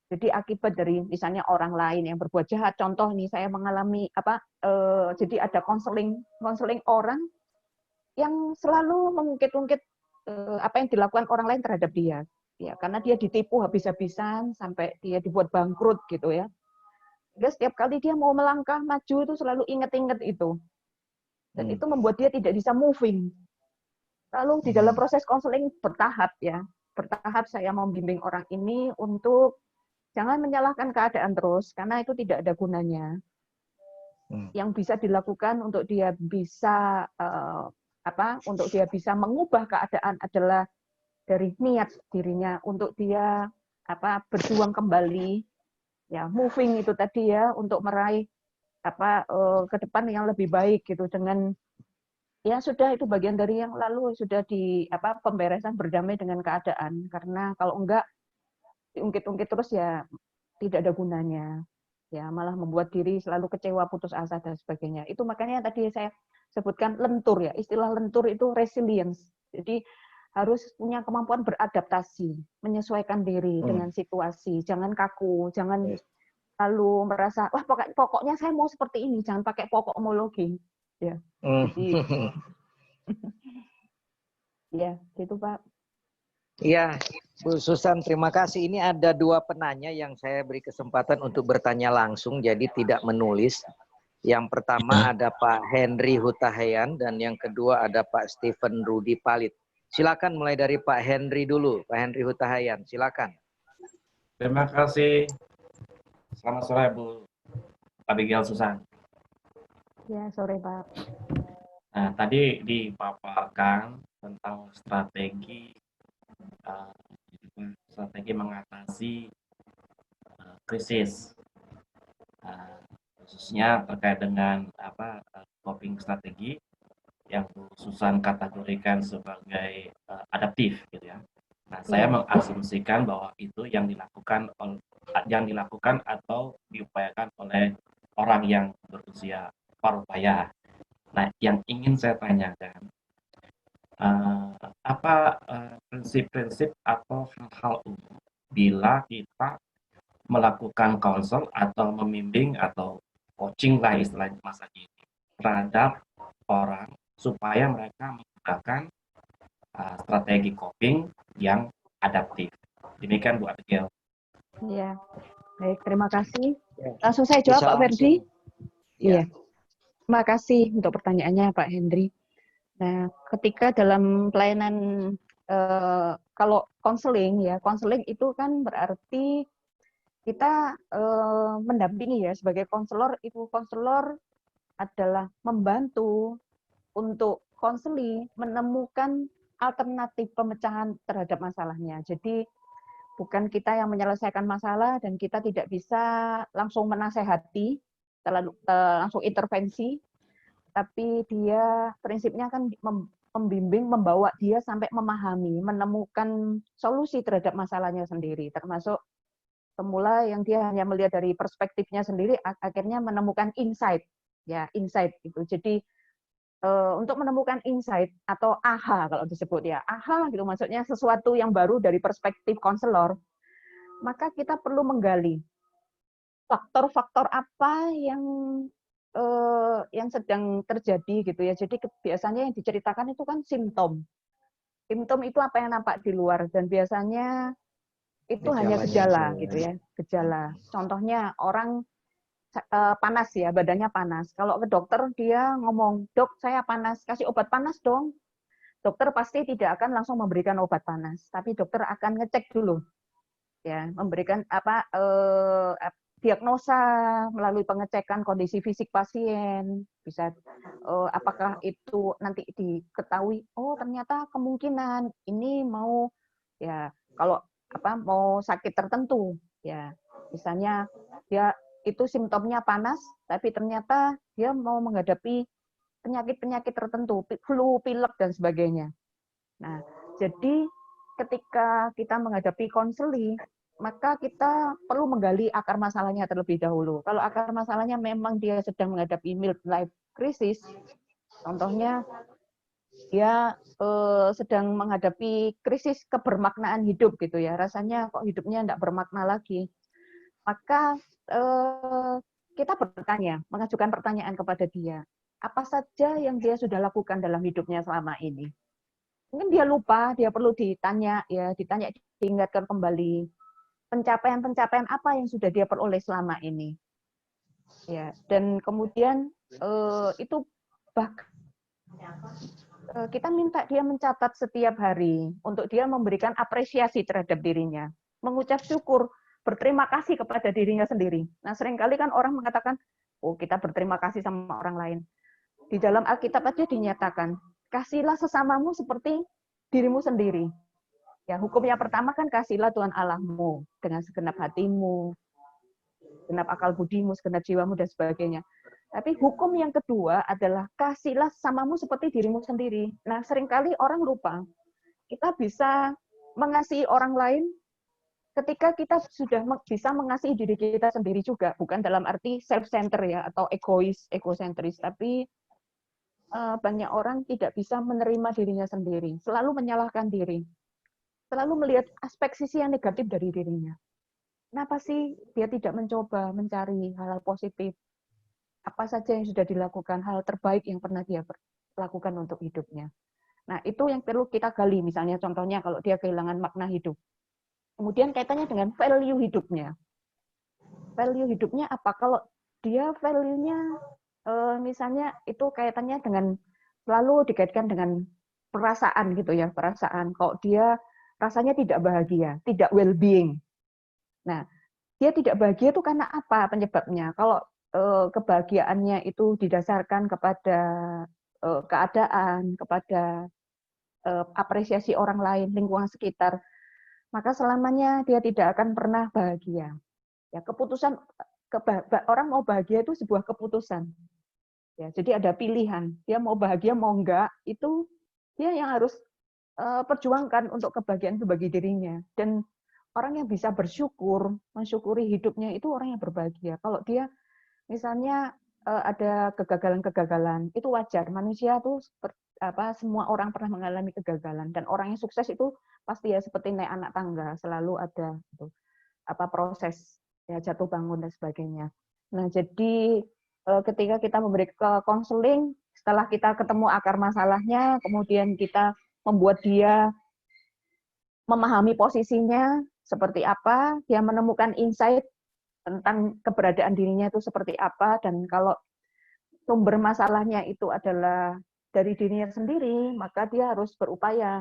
jadi akibat dari misalnya orang lain yang berbuat jahat. Contoh nih, saya mengalami jadi ada konseling orang yang selalu mengungkit-ungkit apa yang dilakukan orang lain terhadap dia. Ya, karena dia ditipu habis-habisan sampai dia dibuat bangkrut gitu ya. Dia setiap kali dia mau melangkah maju itu selalu inget-inget itu. Dan itu membuat dia tidak bisa moving. Lalu di dalam proses konseling bertahap ya. Bertahap saya membimbing orang ini untuk jangan menyalahkan keadaan terus karena itu tidak ada gunanya. Yang bisa dilakukan untuk dia bisa untuk dia bisa mengubah keadaan adalah dari niat dirinya untuk dia berjuang kembali ya, moving itu tadi ya, untuk meraih ke depan yang lebih baik gitu, dengan ya sudah itu bagian dari yang lalu, sudah di pemberesan, berdamai dengan keadaan. Karena kalau enggak diungkit-ungkit terus ya tidak ada gunanya ya, malah membuat diri selalu kecewa, putus asa dan sebagainya. Itu makanya tadi saya sebutkan lentur ya, istilah lentur itu resilience. Jadi harus punya kemampuan beradaptasi, menyesuaikan diri dengan situasi, jangan kaku, jangan lalu merasa wah pokoknya saya mau seperti ini, jangan pakai pokokmologi ya. Jadi ya gitu Pak. Iya, Bu Susan, terima kasih. Ini ada 2 penanya yang saya beri kesempatan untuk bertanya langsung, jadi tidak menulis. Yang pertama ada Pak Henry Hutahayan dan yang kedua ada Pak Stephen Rudi Palit. Silakan mulai dari Pak Henry dulu, Pak Henry Hutahayan, silakan. Terima kasih. Selamat sore Bu Abigail Susan. Ya, sore Pak. Nah, tadi dipaparkan tentang strategi mengatasi krisis, khususnya terkait dengan coping strategi yang Bu Susan kategorikan sebagai adaptif, gitu ya. Nah, saya mengasumsikan bahwa itu yang dilakukan atau diupayakan oleh orang yang berusia parubaya. Nah, yang ingin saya tanyakan, apa prinsip-prinsip atau hal-hal umum bila kita melakukan konsel atau membimbing atau coaching lah istilahnya masa kini terhadap orang supaya mereka menggunakan strategi coping yang adaptif. Demikian Bu Abigail. Iya, baik, terima kasih. Langsung saya jawab Pak Ferdi. Iya. Terima kasih untuk pertanyaannya Pak Hendri. Nah, ketika dalam pelayanan kalau konseling itu kan berarti kita mendampingi ya, sebagai konselor. Itu konselor adalah membantu untuk konseli menemukan alternatif pemecahan terhadap masalahnya. Jadi bukan kita yang menyelesaikan masalah dan kita tidak bisa langsung menasehati, langsung intervensi, tapi dia prinsipnya kan membimbing, membawa dia sampai memahami, menemukan solusi terhadap masalahnya sendiri, termasuk semula yang dia hanya melihat dari perspektifnya sendiri, akhirnya menemukan insight itu. Jadi untuk menemukan insight atau AHA kalau disebut ya, AHA gitu, maksudnya sesuatu yang baru dari perspektif konselor, maka kita perlu menggali faktor-faktor apa yang sedang terjadi gitu ya. Jadi biasanya yang diceritakan itu kan simptom. Simptom itu apa yang nampak di luar, dan biasanya itu hanya Gejalanya gejala itu. gitu ya, gejala. Contohnya orang panas ya, badannya panas. Kalau ke dokter dia ngomong, "Dok, saya panas, kasih obat panas dong." Dokter pasti tidak akan langsung memberikan obat panas, tapi dokter akan ngecek dulu, ya, memberikan diagnosa melalui pengecekan kondisi fisik pasien, bisa apakah itu nanti diketahui, oh ternyata kemungkinan ini mau, ya, kalau mau sakit tertentu, ya, misalnya dia itu simptomnya panas, tapi ternyata dia mau menghadapi penyakit-penyakit tertentu, flu, pilek, dan sebagainya. Nah, jadi ketika kita menghadapi konseling, maka kita perlu menggali akar masalahnya terlebih dahulu. Kalau akar masalahnya memang dia sedang menghadapi midlife crisis, contohnya dia sedang menghadapi krisis kebermaknaan hidup gitu ya, rasanya kok hidupnya tidak bermakna lagi, maka kita bertanya, mengajukan pertanyaan kepada dia, apa saja yang dia sudah lakukan dalam hidupnya selama ini. Mungkin dia lupa, dia perlu ditanya, ya, diingatkan kembali pencapaian-pencapaian apa yang sudah dia peroleh selama ini. Ya, dan kemudian itu bahkan kita minta dia mencatat setiap hari untuk dia memberikan apresiasi terhadap dirinya, mengucap syukur, berterima kasih kepada dirinya sendiri. Nah, seringkali kan orang mengatakan, oh kita berterima kasih sama orang lain. Di dalam Alkitab aja dinyatakan, kasihlah sesamamu seperti dirimu sendiri. Ya, hukum yang pertama kan kasihlah Tuhan Allahmu dengan segenap hatimu, segenap akal budimu, segenap jiwamu, dan sebagainya. Tapi hukum yang kedua adalah kasihlah sesamamu seperti dirimu sendiri. Nah, seringkali orang lupa, kita bisa mengasihi orang lain ketika kita sudah bisa mengasihi diri kita sendiri juga, bukan dalam arti self-center ya, atau egois, egosentris, tapi banyak orang tidak bisa menerima dirinya sendiri, selalu menyalahkan diri, selalu melihat aspek sisi yang negatif dari dirinya. Kenapa sih dia tidak mencoba mencari hal-hal positif? Apa saja yang sudah dilakukan, hal terbaik yang pernah dia lakukan untuk hidupnya. Nah, itu yang perlu kita gali, misalnya contohnya kalau dia kehilangan makna hidup. Kemudian kaitannya dengan value hidupnya. Value hidupnya apa? Kalau dia value-nya misalnya itu kaitannya dengan, selalu dikaitkan dengan perasaan gitu ya, perasaan. Kalau dia rasanya tidak bahagia, tidak well-being. Nah, dia tidak bahagia itu karena apa penyebabnya? Kalau kebahagiaannya itu didasarkan kepada keadaan, kepada apresiasi orang lain, lingkungan sekitar, maka selamanya dia tidak akan pernah bahagia. Ya, keputusan orang mau bahagia itu sebuah keputusan. Ya, jadi ada pilihan. Dia mau bahagia mau enggak, itu dia yang harus perjuangkan untuk kebahagiaan itu bagi dirinya. Dan orang yang bisa bersyukur, mensyukuri hidupnya itu orang yang berbahagia. Kalau dia misalnya ada kegagalan-kegagalan, itu wajar. Manusia tuh semua orang pernah mengalami kegagalan, dan orang yang sukses itu pasti ya seperti naik anak tangga, selalu ada gitu, proses ya, jatuh bangun dan sebagainya. Nah, jadi ketika kita memberi konseling, setelah kita ketemu akar masalahnya, kemudian kita membuat dia memahami posisinya seperti apa, dia menemukan insight tentang keberadaan dirinya itu seperti apa, dan kalau sumber masalahnya itu adalah dari dirinya sendiri, maka dia harus berupaya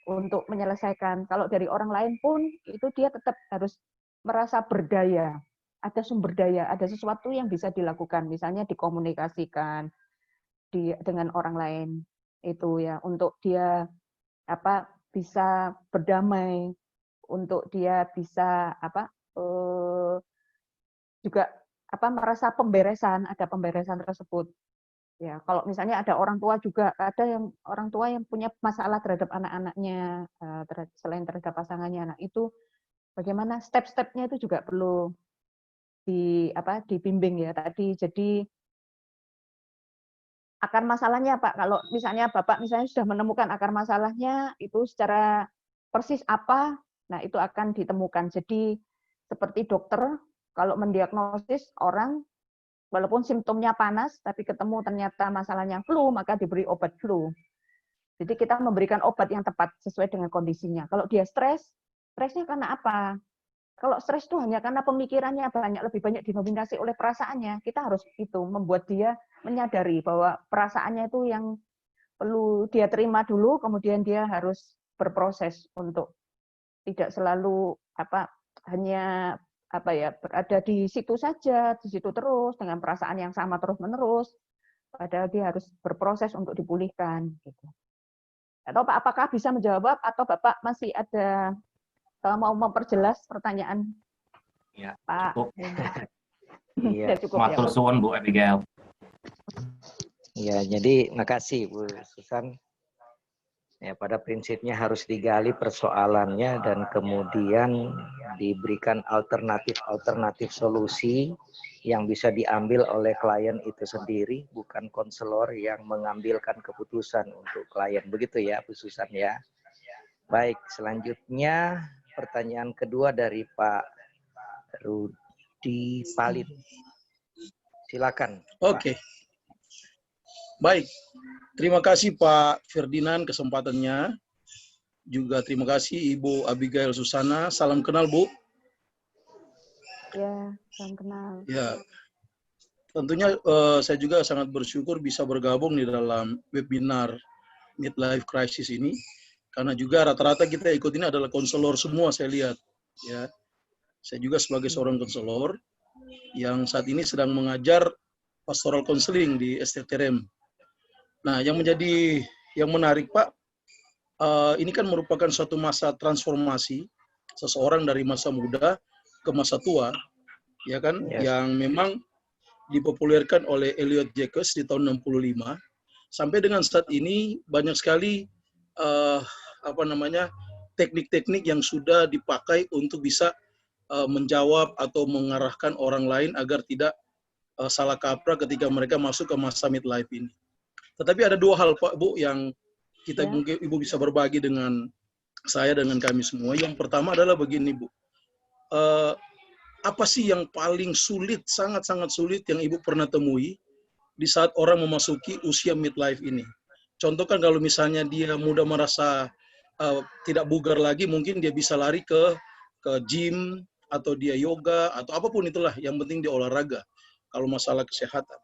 untuk menyelesaikan. Kalau dari orang lain pun, itu dia tetap harus merasa berdaya, ada sumber daya, ada sesuatu yang bisa dilakukan, misalnya dikomunikasikan dengan orang lain, itu ya, untuk dia bisa berdamai, untuk dia bisa juga merasa pemberesan, ada pemberesan tersebut. Ya, kalau misalnya ada orang tua juga, ada yang orang tua yang punya masalah terhadap anak-anaknya, selain terhadap pasangannya, nah itu bagaimana step-stepnya itu juga perlu dibimbing ya tadi. Jadi akar masalahnya Pak, kalau misalnya Bapak misalnya sudah menemukan akar masalahnya itu secara persis apa, nah itu akan ditemukan. Jadi seperti dokter kalau mendiagnosis orang walaupun simptomnya panas, tapi ketemu ternyata masalahnya flu, maka diberi obat flu. Jadi kita memberikan obat yang tepat sesuai dengan kondisinya. Kalau dia stresnya karena apa? Kalau stres itu hanya karena pemikirannya lebih banyak didominasi oleh perasaannya, kita harus itu membuat dia menyadari bahwa perasaannya itu yang perlu dia terima dulu, kemudian dia harus berproses untuk tidak selalu hanya berada di situ saja, di situ terus dengan perasaan yang sama terus-menerus. Padahal dia harus berproses untuk dipulihkan. Gitu. Atau apakah bisa menjawab atau Bapak masih ada mau memperjelas pertanyaan Ya, Pak? cukup. Iya. Cukup ya. Matur suwun Bu Abigail. Ya, jadi makasih Bu Susan. Ya, pada prinsipnya harus digali persoalannya dan kemudian diberikan alternatif solusi yang bisa diambil oleh klien itu sendiri, bukan konselor yang mengambilkan keputusan untuk klien. Begitu ya Bu Susan ya. Baik, selanjutnya pertanyaan kedua dari Pak Rudi Palit. Silakan. Oke. Baik. Terima kasih Pak Ferdinand kesempatannya. Juga terima kasih Ibu Abigail Susana. Salam kenal Bu. Ya, salam kenal. Ya. Tentunya saya juga sangat bersyukur bisa bergabung di dalam webinar Midlife Crisis ini. Karena juga rata-rata kita ikut ini adalah konselor semua saya lihat. Ya. Saya juga sebagai seorang konselor yang saat ini sedang mengajar pastoral counseling di STTRM. Nah, yang menarik Pak, ini kan merupakan suatu masa transformasi seseorang dari masa muda ke masa tua, ya kan? Yes. Yang memang dipopulerkan oleh Elliot Jacques di tahun 65. Sampai dengan saat ini banyak sekali teknik-teknik yang sudah dipakai untuk bisa menjawab atau mengarahkan orang lain agar tidak salah kaprah ketika mereka masuk ke masa midlife ini. Tetapi ada dua hal Pak Bu yang kita mungkin Ibu bisa berbagi dengan saya dengan kami semua. Yang pertama adalah begini Bu, apa sih yang paling sulit, sangat-sangat sulit yang Ibu pernah temui di saat orang memasuki usia midlife ini? Contoh kan kalau misalnya dia muda merasa tidak bugar lagi, mungkin dia bisa lari ke gym atau dia yoga atau apapun itulah, yang penting dia olahraga kalau masalah kesehatan.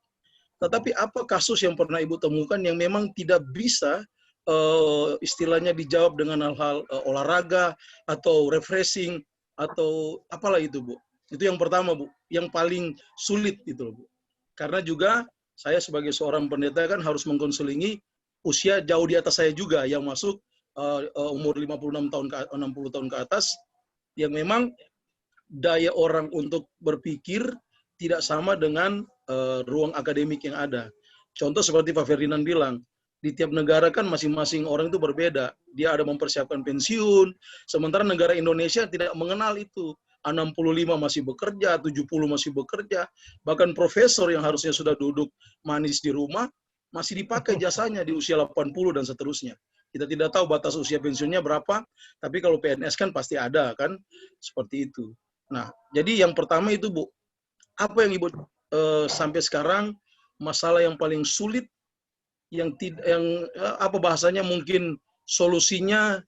Tetapi apa kasus yang pernah Ibu temukan yang memang tidak bisa istilahnya dijawab dengan hal-hal olahraga atau refreshing atau apalah itu Bu? Itu yang pertama Bu, yang paling sulit itu Bu. Karena juga saya sebagai seorang pendeta kan harus mengkonselingi usia jauh di atas saya juga yang masuk umur 56 tahun ke 60 tahun ke atas, yang memang daya orang untuk berpikir tidak sama dengan ruang akademik yang ada. Contoh seperti Pak Ferdinand bilang, di tiap negara kan masing-masing orang itu berbeda. Dia ada mempersiapkan pensiun, sementara negara Indonesia tidak mengenal itu. 65 masih bekerja, 70 masih bekerja, bahkan profesor yang harusnya sudah duduk manis di rumah, masih dipakai jasanya di usia 80 dan seterusnya. Kita tidak tahu batas usia pensiunnya berapa, tapi kalau PNS kan pasti ada kan, seperti itu. Nah, jadi yang pertama itu Bu, apa yang Ibu sampai sekarang masalah yang paling sulit, yang apa bahasanya, mungkin solusinya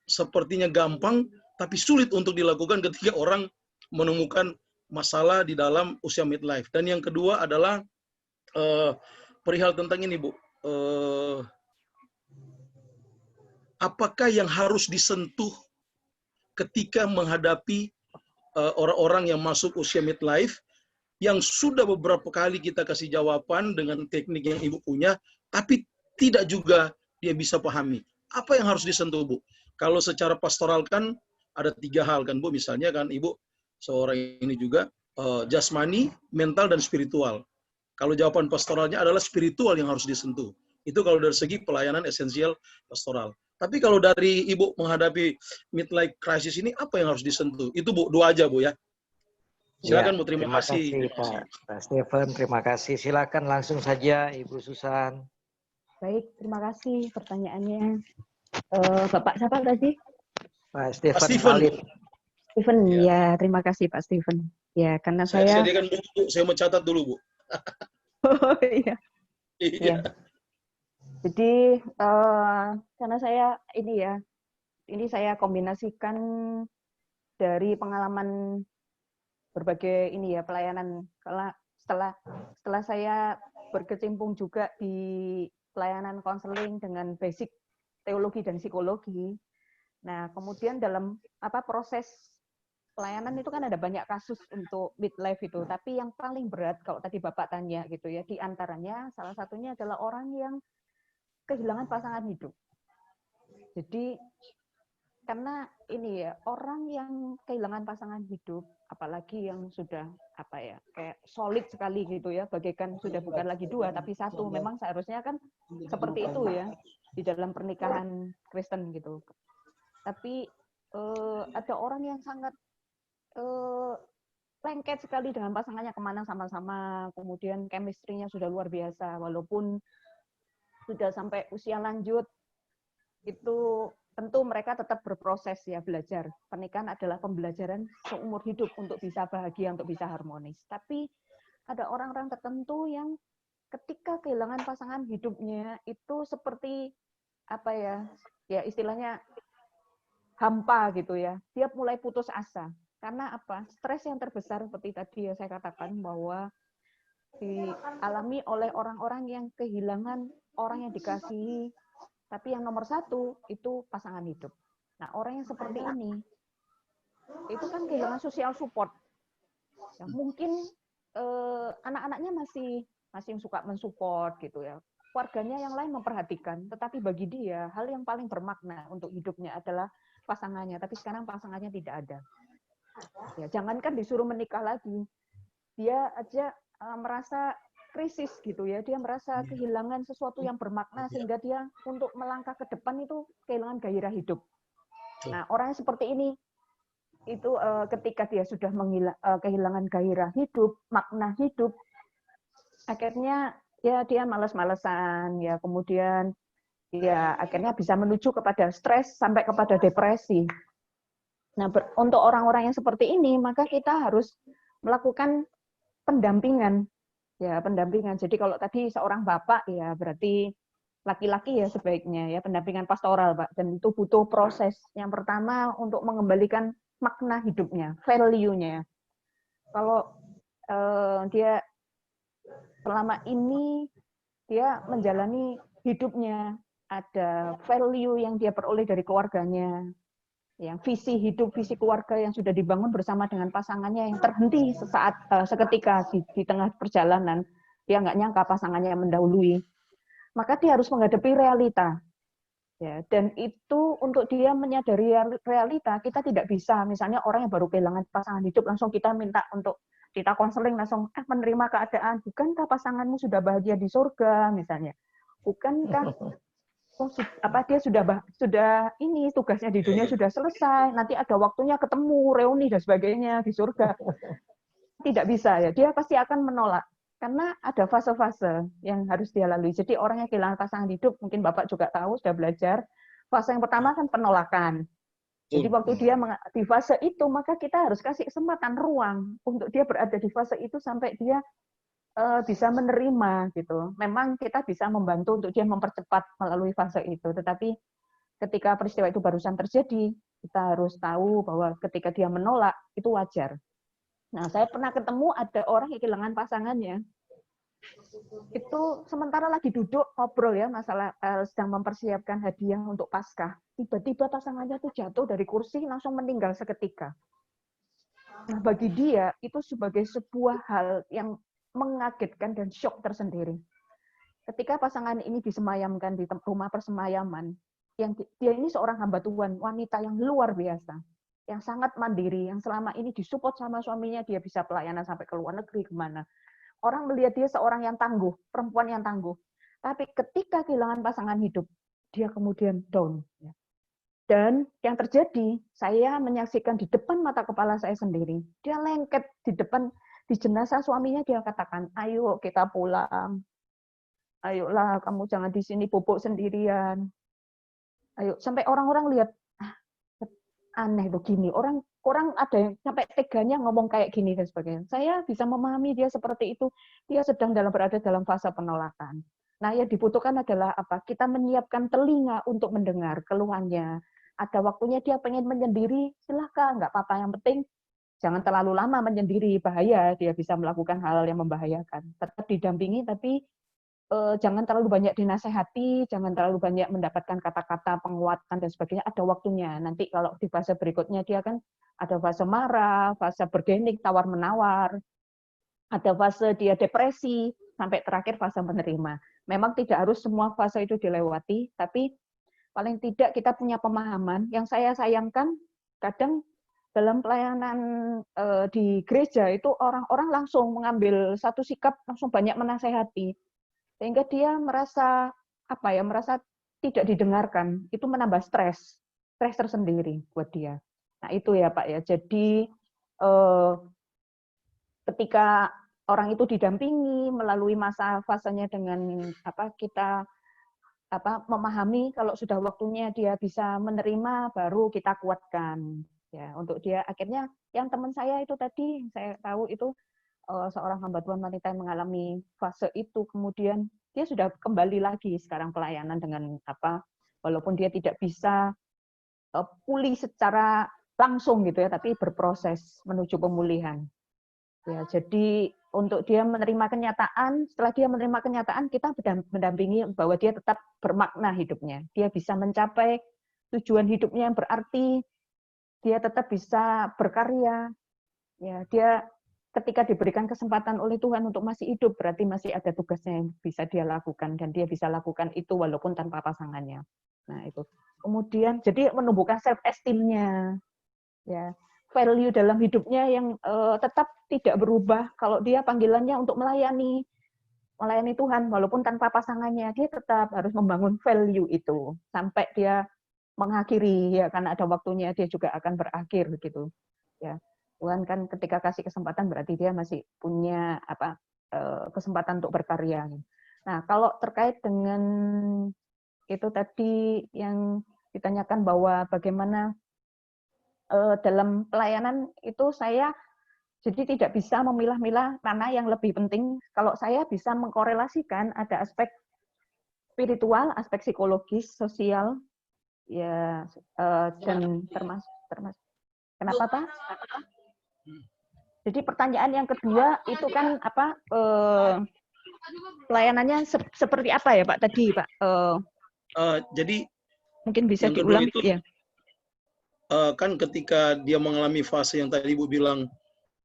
sepertinya gampang tapi sulit untuk dilakukan ketika orang menemukan masalah di dalam usia midlife. Dan yang kedua adalah perihal tentang ini Bu, apakah yang harus disentuh ketika menghadapi orang-orang yang masuk usia midlife, yang sudah beberapa kali kita kasih jawaban dengan teknik yang Ibu punya, tapi tidak juga dia bisa pahami. Apa yang harus disentuh Bu? Kalau secara pastoral kan ada 3 hal kan Bu, misalnya kan Ibu seorang ini juga jasmani, mental, dan spiritual. Kalau jawaban pastoralnya adalah spiritual yang harus disentuh. Itu kalau dari segi pelayanan esensial pastoral. Tapi kalau dari Ibu menghadapi midlife crisis ini, apa yang harus disentuh? Itu Bu, 2 aja Bu ya. Silakan Bu, terima kasih. Pak Stephen, terima kasih. Silakan langsung saja Ibu Susan. Baik, terima kasih pertanyaannya. Bapak siapa tadi? Pak Stephen. Stephen, ya terima kasih Pak Stephen. Ya, karena saya sediakan buku, saya mencatat dulu Bu. Oh iya. Iya. Jadi karena saya ini saya kombinasikan dari pengalaman berbagai pelayanan. Karena setelah saya berkecimpung juga di pelayanan konseling dengan basic teologi dan psikologi. Nah, kemudian dalam proses pelayanan itu kan ada banyak kasus untuk midlife itu, tapi yang paling berat kalau tadi Bapak tanya gitu ya, di antaranya salah satunya adalah orang yang kehilangan pasangan hidup. Jadi karena orang yang kehilangan pasangan hidup, apalagi yang sudah kayak solid sekali gitu ya, bagaikan sudah bukan lagi dua tapi satu. Memang seharusnya kan seperti itu ya di dalam pernikahan Kristen gitu. Tapi ada orang yang sangat lengket sekali dengan pasangannya, kemana sama-sama, kemudian chemistry-nya sudah luar biasa, walaupun sudah sampai usia lanjut, itu tentu mereka tetap berproses ya, belajar. Pernikahan adalah pembelajaran seumur hidup untuk bisa bahagia, untuk bisa harmonis. Tapi ada orang-orang tertentu yang ketika kehilangan pasangan hidupnya itu seperti ya istilahnya hampa gitu ya. Dia mulai putus asa. Karena apa? Stres yang terbesar seperti tadi ya saya katakan bahwa dialami oleh orang-orang yang kehilangan orang yang dikasihi, tapi yang nomor satu itu pasangan hidup. Nah, orang yang seperti ini itu kan kehilangan social support. Ya, mungkin anak-anaknya masih suka mensupport gitu ya. Keluarganya yang lain memperhatikan, tetapi bagi dia hal yang paling bermakna untuk hidupnya adalah pasangannya. Tapi sekarang pasangannya tidak ada. Ya, jangankan disuruh menikah lagi, dia aja merasa krisis gitu ya, dia merasa kehilangan sesuatu yang bermakna sehingga dia untuk melangkah ke depan itu kehilangan gairah hidup. Nah, orang yang seperti ini itu ketika dia sudah kehilangan gairah hidup, makna hidup, akhirnya ya dia malas-malesan ya, kemudian ya akhirnya bisa menuju kepada stres sampai kepada depresi. Nah, untuk orang-orang yang seperti ini, maka kita harus melakukan pendampingan. Ya, pendampingan. Jadi kalau tadi seorang bapak, ya berarti laki-laki ya sebaiknya, ya pendampingan pastoral, Pak. Dan itu butuh proses. Yang pertama, untuk mengembalikan makna hidupnya, value-nya. Kalau dia selama ini, dia menjalani hidupnya, ada value yang dia peroleh dari keluarganya, yang visi hidup, visi keluarga yang sudah dibangun bersama dengan pasangannya yang terhenti seketika di tengah perjalanan, dia nggak nyangka pasangannya yang mendahului, maka dia harus menghadapi realita. Ya, dan itu untuk dia menyadari realita, kita tidak bisa, misalnya orang yang baru kehilangan pasangan hidup, langsung kita minta untuk kita konseling, langsung menerima keadaan, bukankah pasanganmu sudah bahagia di surga, misalnya. Bukankah dia sudah ini tugasnya di dunia sudah selesai, nanti ada waktunya ketemu, reuni dan sebagainya di surga. Tidak bisa ya, dia pasti akan menolak karena ada fase-fase yang harus dia lalui. Jadi orang yang kehilangan pasangan hidup, mungkin Bapak juga tahu, sudah belajar. Fase yang pertama kan penolakan. Jadi waktu dia di fase itu, maka kita harus kasih kesempatan, ruang untuk dia berada di fase itu sampai dia bisa menerima gitu. Memang kita bisa membantu untuk dia mempercepat melalui fase itu, tetapi ketika peristiwa itu barusan terjadi, kita harus tahu bahwa ketika dia menolak itu wajar. Nah, saya pernah ketemu ada orang yang kehilangan pasangannya. Itu sementara lagi duduk ngobrol ya, masalah sedang mempersiapkan hadiah untuk Paskah. Tiba-tiba pasangannya tuh jatuh dari kursi langsung meninggal seketika. Nah, bagi dia itu sebagai sebuah hal yang mengagetkan dan syok tersendiri. Ketika pasangan ini disemayamkan di rumah persemayaman, yang dia ini seorang hamba Tuhan, wanita yang luar biasa, yang sangat mandiri, yang selama ini disupport sama suaminya, dia bisa pelayanan sampai ke luar negeri kemana. Orang melihat dia seorang yang tangguh, perempuan yang tangguh. Tapi ketika kehilangan pasangan hidup, dia kemudian down. Dan yang terjadi, saya menyaksikan di depan mata kepala saya sendiri, dia lengket di depan, di jenazah suaminya, dia katakan, ayo kita pulang. Ayolah, kamu jangan di sini bobok sendirian. Ayo, sampai orang-orang lihat, aneh begini. Orang ada yang sampai teganya ngomong kayak gini dan sebagainya. Saya bisa memahami dia seperti itu. Dia sedang berada dalam fase penolakan. Nah, yang dibutuhkan adalah apa? Kita menyiapkan telinga untuk mendengar keluhannya. Ada waktunya dia pengen menyendiri, silahkan, nggak apa-apa. Yang penting jangan terlalu lama menyendiri, bahaya. Dia bisa melakukan hal yang membahayakan. Tetap didampingi, tapi jangan terlalu banyak dinasehati, jangan terlalu banyak mendapatkan kata-kata penguatan dan sebagainya. Ada waktunya. Nanti kalau di fase berikutnya dia kan ada fase marah, fase bergenik, tawar-menawar, ada fase dia depresi, sampai terakhir fase menerima. Memang tidak harus semua fase itu dilewati, tapi paling tidak kita punya pemahaman. Yang saya sayangkan, kadang dalam pelayanan di gereja itu orang-orang langsung mengambil satu sikap, langsung banyak menasehati, sehingga dia merasa merasa tidak didengarkan. Itu menambah stres tersendiri buat dia. Nah itu ya Pak ya. Jadi ketika orang itu didampingi melalui masa fasenya dengan kita memahami kalau sudah waktunya dia bisa menerima, baru kita kuatkan ya untuk dia. Akhirnya yang teman saya itu tadi saya tahu itu seorang hamba Tuhan wanita yang mengalami fase itu, kemudian dia sudah kembali lagi sekarang pelayanan dengan walaupun dia tidak bisa pulih secara langsung gitu ya, tapi berproses menuju pemulihan. Ya, jadi untuk dia menerima kenyataan, setelah dia menerima kenyataan, kita mendampingi bahwa dia tetap bermakna hidupnya. Dia bisa mencapai tujuan hidupnya yang berarti, dia tetap bisa berkarya. Ya, dia ketika diberikan kesempatan oleh Tuhan untuk masih hidup, berarti masih ada tugasnya yang bisa dia lakukan, dan dia bisa lakukan itu walaupun tanpa pasangannya. Nah, itu. Kemudian jadi menumbuhkan self esteem-nya. Ya. Value dalam hidupnya yang tetap tidak berubah. Kalau dia panggilannya untuk melayani Tuhan walaupun tanpa pasangannya, dia tetap harus membangun value itu sampai dia mengakhiri ya, karena ada waktunya dia juga akan berakhir gitu ya. Tuhan kan ketika kasih kesempatan berarti dia masih punya kesempatan untuk berkarya. Nah, kalau terkait dengan itu tadi yang ditanyakan bahwa bagaimana dalam pelayanan itu saya jadi tidak bisa memilah-milah mana yang lebih penting. Kalau saya bisa mengkorelasikan ada aspek spiritual, aspek psikologis, sosial, ya dan termasuk kenapa Pak? Jadi pertanyaan yang kedua itu kan pelayanannya seperti apa ya Pak tadi Pak? Jadi Mungkin bisa yang kedua diulang itu ya. kan ketika dia mengalami fase yang tadi Ibu bilang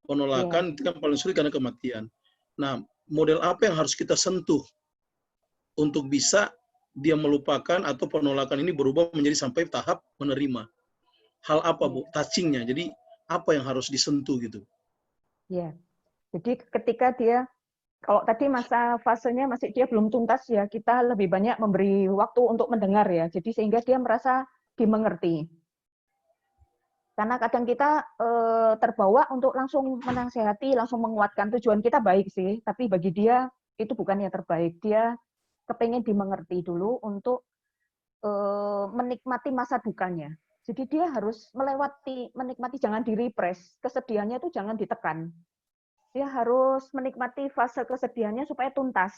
penolakan, itu kan paling sulit karena kematian. Nah, model apa yang harus kita sentuh untuk bisa dia melupakan atau penolakan ini berubah menjadi sampai tahap menerima? Hal apa Bu? Touching-nya. Jadi apa yang harus disentuh gitu? Ya. Jadi ketika dia kalau tadi masa fasenya masih dia belum tuntas ya, kita lebih banyak memberi waktu untuk mendengar ya. Jadi sehingga dia merasa dimengerti. Karena kadang kita terbawa untuk langsung menasehati, langsung menguatkan. Tujuan kita baik sih, tapi bagi dia itu bukan yang terbaik. Dia kepengen dimengerti dulu untuk menikmati masa dukanya. Jadi dia harus menikmati, jangan di-repress. Kesedihannya itu jangan ditekan. Dia harus menikmati fase kesedihannya supaya tuntas.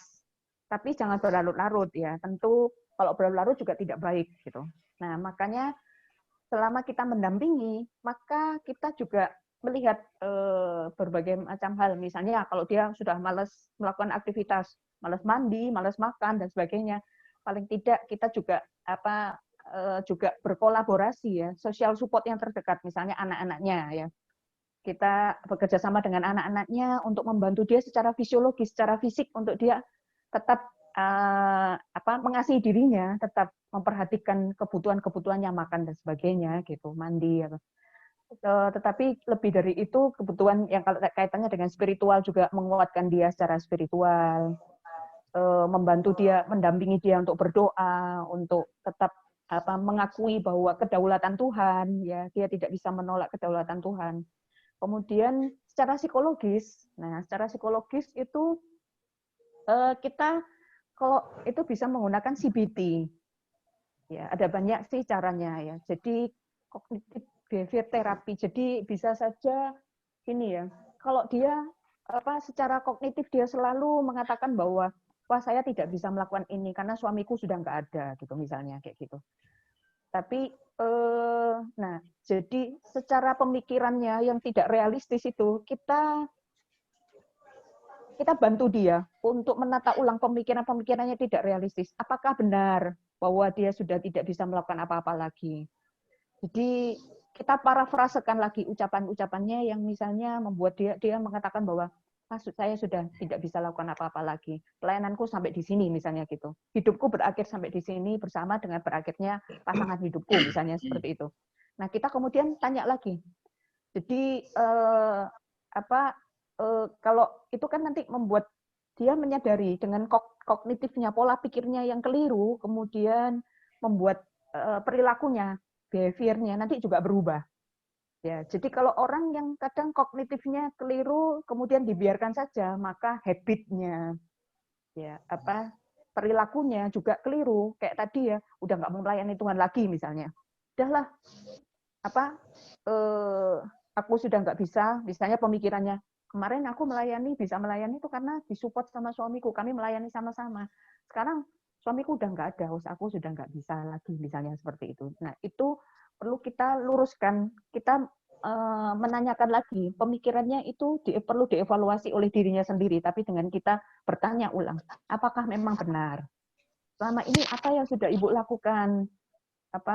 Tapi jangan berlarut-larut ya. Tentu kalau berlarut-larut juga tidak baik gitu. Nah, makanya selama kita mendampingi, maka kita juga melihat berbagai macam hal. Misalnya kalau dia sudah malas melakukan aktivitas, malas mandi, malas makan dan sebagainya, paling tidak kita juga juga berkolaborasi ya, social support yang terdekat, misalnya anak-anaknya ya. Kita bekerja sama dengan anak-anaknya untuk membantu dia secara fisiologis, secara fisik untuk dia tetap mengasihi dirinya, tetap memperhatikan kebutuhan-kebutuhannya, makan dan sebagainya gitu, mandi atau tetapi lebih dari itu kebutuhan yang kaitannya dengan spiritual juga menguatkan dia secara spiritual, membantu dia, mendampingi dia untuk berdoa, untuk tetap mengakui bahwa kedaulatan Tuhan ya, dia tidak bisa menolak kedaulatan Tuhan. Kemudian secara psikologis, secara psikologis itu kita kalau itu bisa menggunakan CBT. Ya, ada banyak sih caranya ya. Jadi cognitive behavior therapy. Jadi bisa saja ini ya. Kalau dia secara kognitif dia selalu mengatakan bahwa wah saya tidak bisa melakukan ini karena suamiku sudah nggak ada gitu misalnya kayak gitu. Tapi nah jadi secara pemikirannya yang tidak realistis itu kita bantu dia untuk menata ulang pemikirannya tidak realistis. Apakah benar bahwa dia sudah tidak bisa melakukan apa-apa lagi? Jadi kita parafrasekan lagi ucapan-ucapannya yang misalnya membuat dia mengatakan bahwa maksud saya sudah tidak bisa lakukan apa-apa lagi. Pelayananku sampai di sini misalnya gitu. Hidupku berakhir sampai di sini bersama dengan berakhirnya pasangan hidupku misalnya seperti itu. Nah, kita kemudian tanya lagi. Jadi kalau itu kan nanti membuat dia menyadari dengan kognitifnya, pola pikirnya yang keliru, kemudian membuat perilakunya, behaviornya nanti juga berubah. Ya, jadi kalau orang yang kadang kognitifnya keliru, kemudian dibiarkan saja, maka habitnya, ya perilakunya juga keliru. Kayak tadi ya, udah nggak mau melayani Tuhan lagi misalnya. Udahlah, aku sudah nggak bisa, misalnya pemikirannya, kemarin aku bisa melayani itu karena disupport sama suamiku, kami melayani sama-sama. Sekarang suamiku udah nggak ada, aku sudah nggak bisa lagi, misalnya seperti itu. Nah, itu perlu kita luruskan, kita menanyakan lagi, pemikirannya itu perlu dievaluasi oleh dirinya sendiri, tapi dengan kita bertanya ulang, apakah memang benar? Selama ini apa yang sudah Ibu lakukan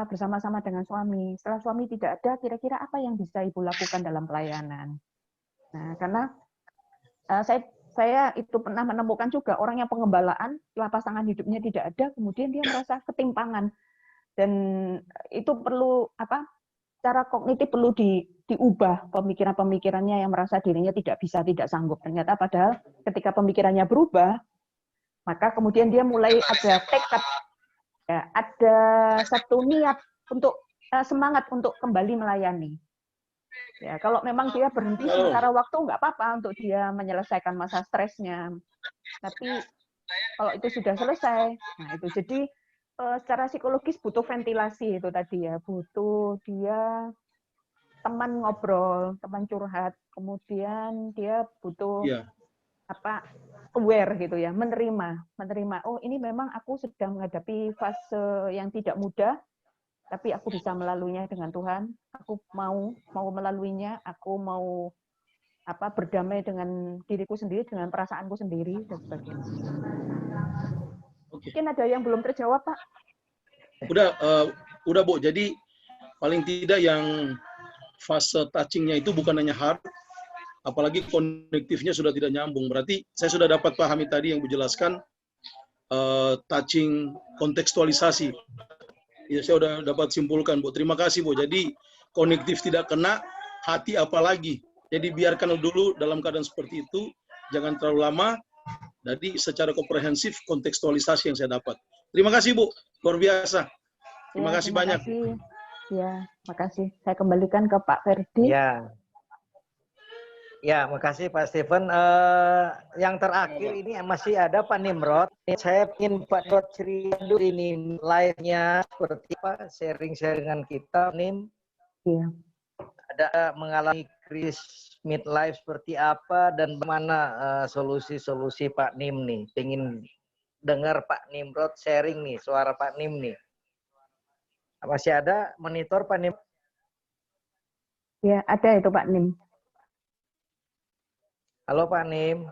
bersama-sama dengan suami? Setelah suami tidak ada, kira-kira apa yang bisa Ibu lakukan dalam pelayanan? Nah, karena saya itu pernah menemukan juga orang yang pengembalaan, setelah pasangan hidupnya tidak ada, kemudian dia merasa ketimpangan. Dan itu perlu secara kognitif perlu diubah pemikiran-pemikirannya yang merasa dirinya tidak bisa, tidak sanggup. Ternyata padahal ketika pemikirannya berubah, maka kemudian dia mulai ada tekad, ya, ada satu niat untuk semangat untuk kembali melayani. Ya, kalau memang dia berhenti sementara waktu nggak apa-apa untuk dia menyelesaikan masa stresnya. Tapi kalau itu sudah selesai, nah itu jadi secara psikologis butuh ventilasi itu tadi ya, butuh dia teman ngobrol, teman curhat, kemudian dia butuh aware gitu ya, menerima. Oh ini memang aku sedang menghadapi fase yang tidak mudah, tapi aku bisa melaluinya dengan Tuhan. Aku mau melaluinya, aku mau berdamai dengan diriku sendiri, dengan perasaanku sendiri dan sebagainya. Mungkin ada yang belum terjawab, Pak? Udah Bu. Jadi paling tidak yang fase touching-nya itu bukan hanya heart, apalagi konektifnya sudah tidak nyambung. Berarti saya sudah dapat pahami tadi yang Bu jelaskan, touching kontekstualisasi. Ya, saya sudah dapat simpulkan, Bu. Terima kasih, Bu. Jadi konektif tidak kena, hati apalagi. Jadi biarkan dulu dalam keadaan seperti itu, jangan terlalu lama. Jadi secara komprehensif kontekstualisasi yang saya dapat. Terima kasih, Bu. Luar biasa. Terima kasih banyak. Ya, makasih. Saya kembalikan ke Pak Ferdi. Ya, makasih Pak Stephen. Yang terakhir ini masih ada Pak Nimrod. Saya ingin Pak Nimrod cerita dulu ini live-nya seperti apa, sharing-sharingan kita, Nim. Iya. Ada mengalami krisis midlife seperti apa dan bagaimana solusi-solusi Pak Nim nih. Pengen dengar Pak Nimrod sharing nih, suara Pak Nim nih. Masih ada monitor Pak Nim? Ya, ada itu Pak Nim. Halo Pak Nim.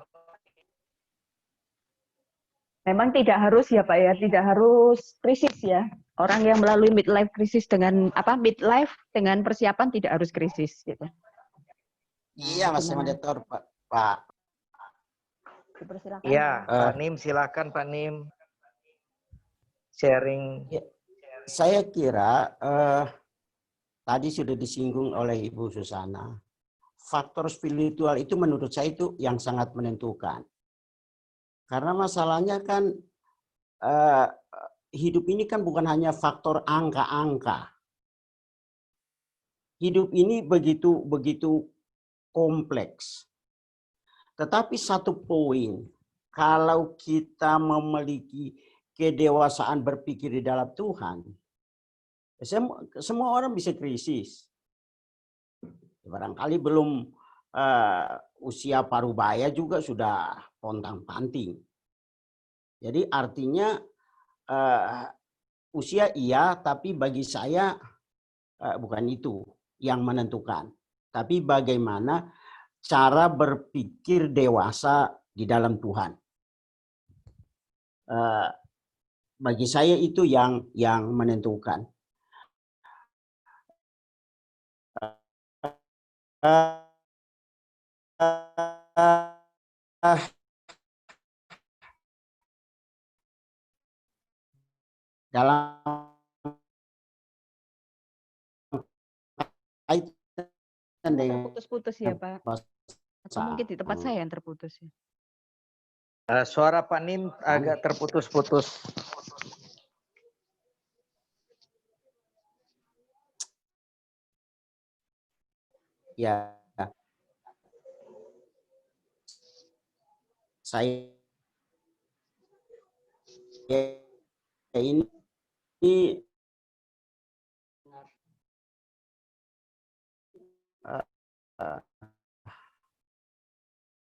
Memang tidak harus ya Pak ya, tidak harus krisis ya. Orang yang melalui midlife krisis dengan midlife dengan persiapan tidak harus krisis gitu. Iya, Mas Monitor, Pak. Dipersilakan. Iya, Pak Nim, silakan Pak Nim. Sharing. Ya, saya kira tadi sudah disinggung oleh Ibu Susana. Faktor spiritual itu menurut saya itu yang sangat menentukan. Karena masalahnya kan hidup ini kan bukan hanya faktor angka-angka. Hidup ini begitu kompleks. Tetapi satu poin, kalau kita memiliki kedewasaan berpikir di dalam Tuhan, semua orang bisa krisis. Barangkali belum usia parubaya juga sudah pontang-panting. Jadi artinya usia iya, tapi bagi saya bukan itu yang menentukan. Tapi bagaimana cara berpikir dewasa di dalam Tuhan. Bagi saya itu yang menentukan. Dalam kaitan dengan Terputus-putus ya Pak. Atau mungkin di tempat saya yang terputus ya. Suara Pak Nim agak terputus-putus. Ya, saya ini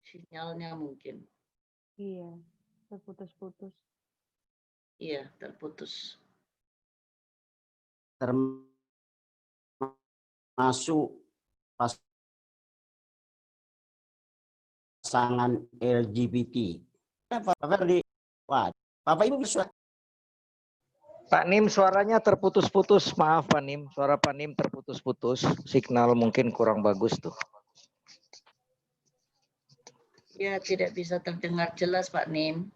Sinyalnya mungkin. Iya, terputus-putus. Iya, terputus. Termasuk pasangan LGBT. Pak Ferdi, wah, Bapak Ibu bisa. Pak Nim suaranya terputus-putus. Maaf Pak Nim, suara Pak Nim terputus-putus. Signal mungkin kurang bagus tuh. Ya, tidak bisa terdengar jelas Pak Nim.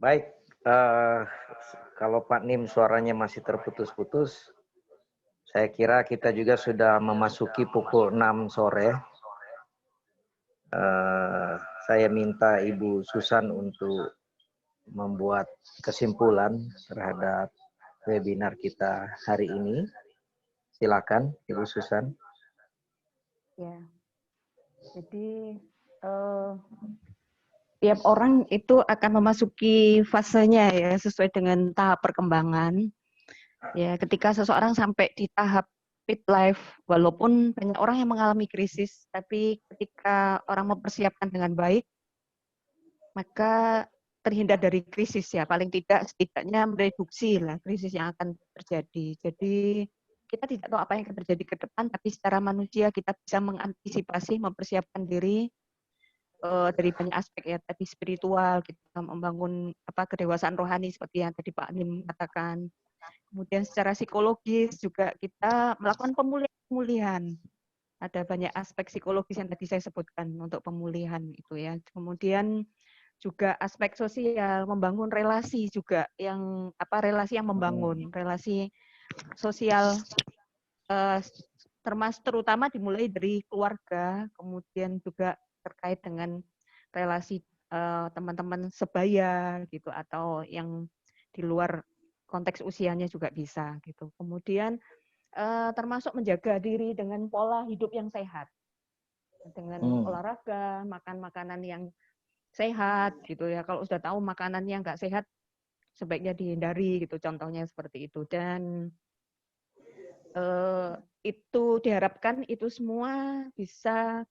Baik, kalau Pak Nim suaranya masih terputus-putus, saya kira kita juga sudah memasuki pukul 6 sore. Saya minta Ibu Susan untuk membuat kesimpulan terhadap webinar kita hari ini. Silakan Ibu Susan. Ya. Jadi tiap orang itu akan memasuki fasenya ya sesuai dengan tahap perkembangan. Ya, ketika seseorang sampai di tahap midlife, walaupun banyak orang yang mengalami krisis, tapi ketika orang mempersiapkan dengan baik, maka terhindar dari krisis ya, paling tidak setidaknya mereduksi lah krisis yang akan terjadi. Jadi kita tidak tahu apa yang akan terjadi ke depan, tapi secara manusia kita bisa mengantisipasi, mempersiapkan diri dari banyak aspek ya, tadi spiritual, kita membangun kedewasaan rohani seperti yang tadi Pak Nim katakan. Kemudian secara psikologis juga kita melakukan pemulihan. Ada banyak aspek psikologis yang tadi saya sebutkan untuk pemulihan itu ya. Kemudian juga aspek sosial, membangun relasi juga yang relasi yang membangun, relasi sosial terutama dimulai dari keluarga, kemudian juga terkait dengan relasi teman-teman sebaya gitu atau yang di luar konteks usianya juga bisa gitu. Kemudian termasuk menjaga diri dengan pola hidup yang sehat, dengan olahraga, makan makanan yang sehat gitu ya. Kalau sudah tahu makanan yang nggak sehat sebaiknya dihindari gitu. Contohnya seperti itu. Dan itu diharapkan itu semua bisa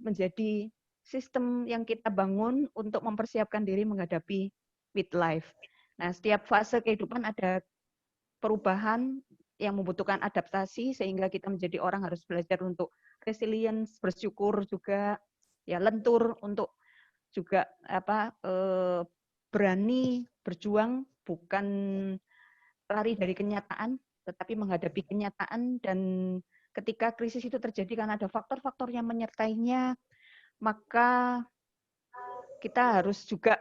menjadi sistem yang kita bangun untuk mempersiapkan diri menghadapi midlife. Nah, setiap fase kehidupan ada perubahan yang membutuhkan adaptasi sehingga kita menjadi orang harus belajar untuk resilience, bersyukur juga, ya lentur untuk juga berani berjuang, bukan lari dari kenyataan, tetapi menghadapi kenyataan. Dan ketika krisis itu terjadi karena ada faktor-faktor yang menyertainya, maka kita harus juga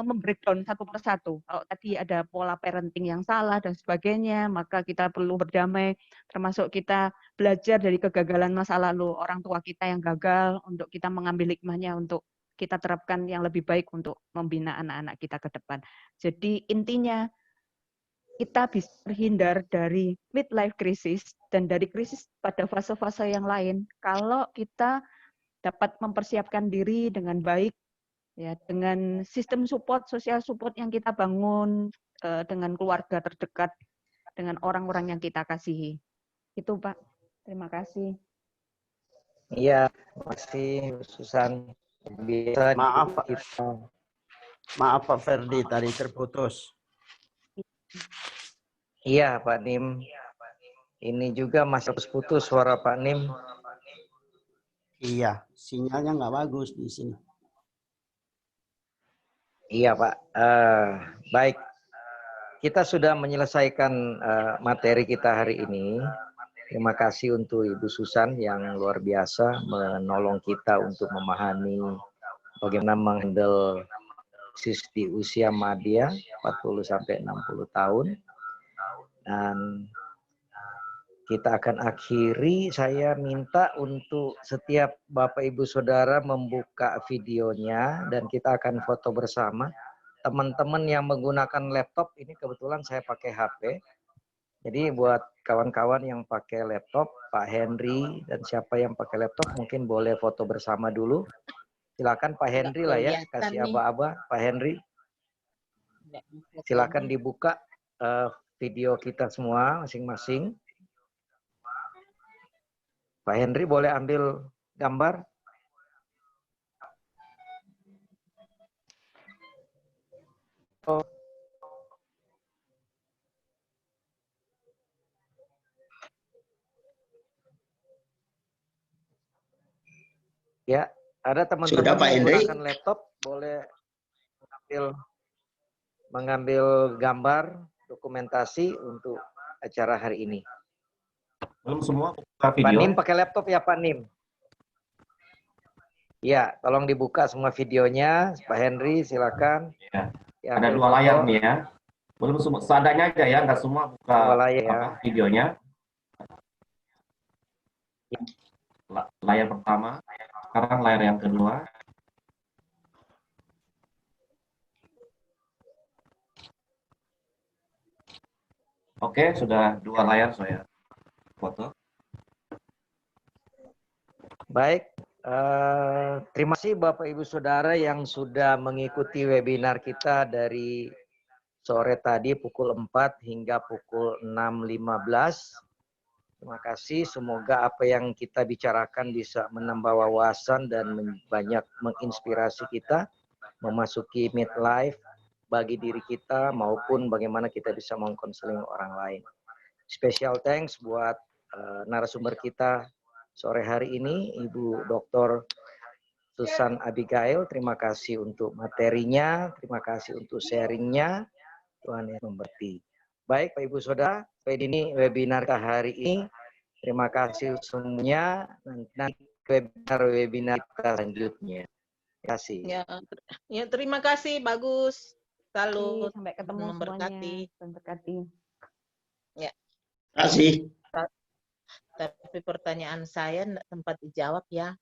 membreakdown satu persatu. Kalau tadi ada pola parenting yang salah dan sebagainya, maka kita perlu berdamai, termasuk kita belajar dari kegagalan masa lalu orang tua kita yang gagal, untuk kita mengambil hikmahnya untuk kita terapkan yang lebih baik untuk membina anak-anak kita ke depan. Jadi intinya kita bisa terhindar dari midlife crisis dan dari krisis pada fase-fase yang lain kalau kita dapat mempersiapkan diri dengan baik, ya, dengan sistem support, sosial support yang kita bangun dengan keluarga terdekat, dengan orang-orang yang kita kasihi. Itu Pak, terima kasih. Iya, masih Susan. Biasa Maaf, Pak. kita. Maaf Pak Ferdi, tadi terputus. Iya, Pak Nim. Ini juga masih putus suara Pak Nim. Iya, sinyalnya nggak bagus di sini. Iya, Pak. Baik. Kita sudah menyelesaikan materi kita hari ini. Terima kasih untuk Ibu Susan yang luar biasa menolong kita untuk memahami bagaimana menghandle di usia madya 40 sampai 60 tahun. Dan kita akan akhiri, saya minta untuk setiap Bapak Ibu Saudara membuka videonya dan kita akan foto bersama. Teman-teman yang menggunakan laptop, ini kebetulan saya pakai HP. Jadi buat kawan-kawan yang pakai laptop, Pak Henry dan siapa yang pakai laptop mungkin boleh foto bersama dulu. Silakan Pak Henry lah ya, kasih aba-aba Pak Henry. Silakan dibuka video kita semua masing-masing. Pak Henry boleh ambil gambar. Ya, ada teman-teman yang menggunakan laptop boleh mengambil gambar dokumentasi untuk acara hari ini. Belum semua buka Pak video. Nim pakai laptop ya Pak Nim? Ya, tolong dibuka semua videonya. Pak Henry silakan. Ya. Ada dua layar nih ya. Belum semua, seadanya aja ya, nggak semua buka videonya. Layar pertama, sekarang layar yang kedua. Oke, sudah dua layar saya foto. Baik, terima kasih Bapak Ibu Saudara yang sudah mengikuti webinar kita dari sore tadi pukul 4 hingga pukul 6.15. Terima kasih, semoga apa yang kita bicarakan bisa menambah wawasan dan banyak menginspirasi kita memasuki midlife bagi diri kita maupun bagaimana kita bisa mengkonseling orang lain. Special thanks buat narasumber kita sore hari ini, Ibu Dr. Susan Abigail. Terima kasih untuk materinya, terima kasih untuk sharingnya. Tuhan yang memberkati. Baik, Pak Ibu Saudara, ini webinar hari ini. Terima kasih semuanya. Nanti webinar kita selanjutnya. Terima kasih. Ya, terima kasih, bagus. Salut. Sampai ketemu semuanya. Memberkati. Ya. Terima kasih. Tapi pertanyaan saya enggak sempat dijawab ya.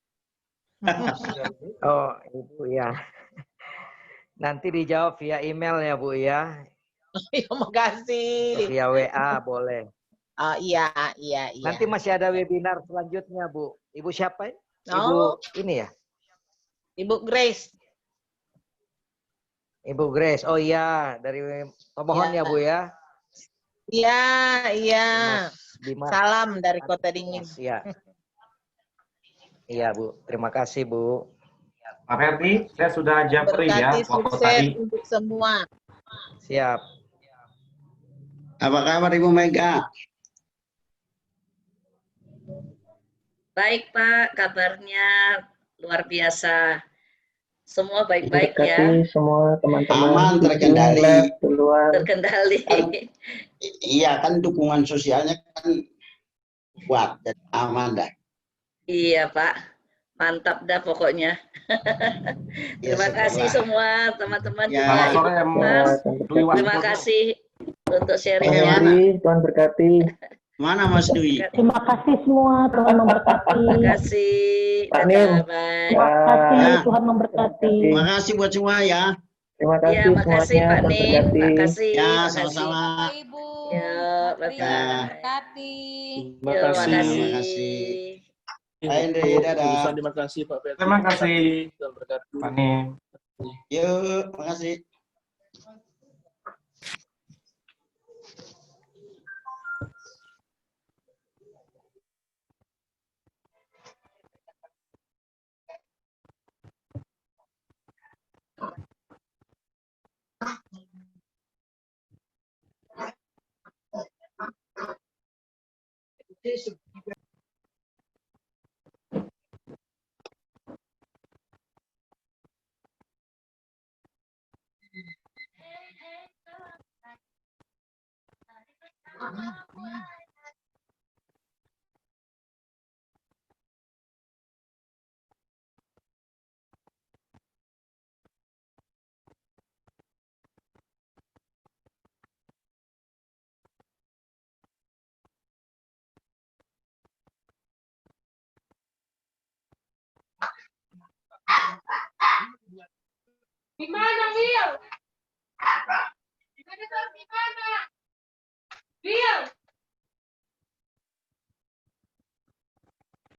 Oh, Ibu ya. Nanti dijawab via email ya, Bu ya. Terima kasih. Via WA boleh. Iya. Nanti masih ada webinar selanjutnya, Bu. Ibu siapa ya? Ibu ini ya? Ibu Grace. Ibu Grace. Oh iya, dari Tomohon ya, Bu ya? Iya. Dimas. Salam dari Kota Dingin. Iya. Iya, Bu. Terima kasih, Bu. Pak Ferdi, saya sudah japri ya Berkati waktu sukses tadi. untuk semua. Siap. Apa kabar Ibu Mega? Baik Pak, kabarnya luar biasa. Semua baik-baik ya. Semua teman-teman. Aman, terkendali. Terkendali. Iya kan dukungan sosialnya kan kuat dan aman dah. Iya Pak, mantap dah pokoknya. Terima kasih semua teman-teman juga. Terima kasih untuk sharingnya. Tuhan berkati. Mana Mas Dwi? Terima kasih semua, Tuhan memberkati. Terima kasih. Terima kasih, Tuhan memberkati. Terima kasih buat semua ya. Terima kasih ya, makasih semuanya. Pak Nim. Makasih. Ya, makasih. sama-sama. Ibu. Ya, bye-bye. Terima kasih. Ya, makasih. Terima kasih. Andre, dadah. Jurusan, terima kasih Pak Ferdi. Terima kasih Tuhan berkati. Pak Nim. Yuk, makasih. Gimana, Wil? Gimana?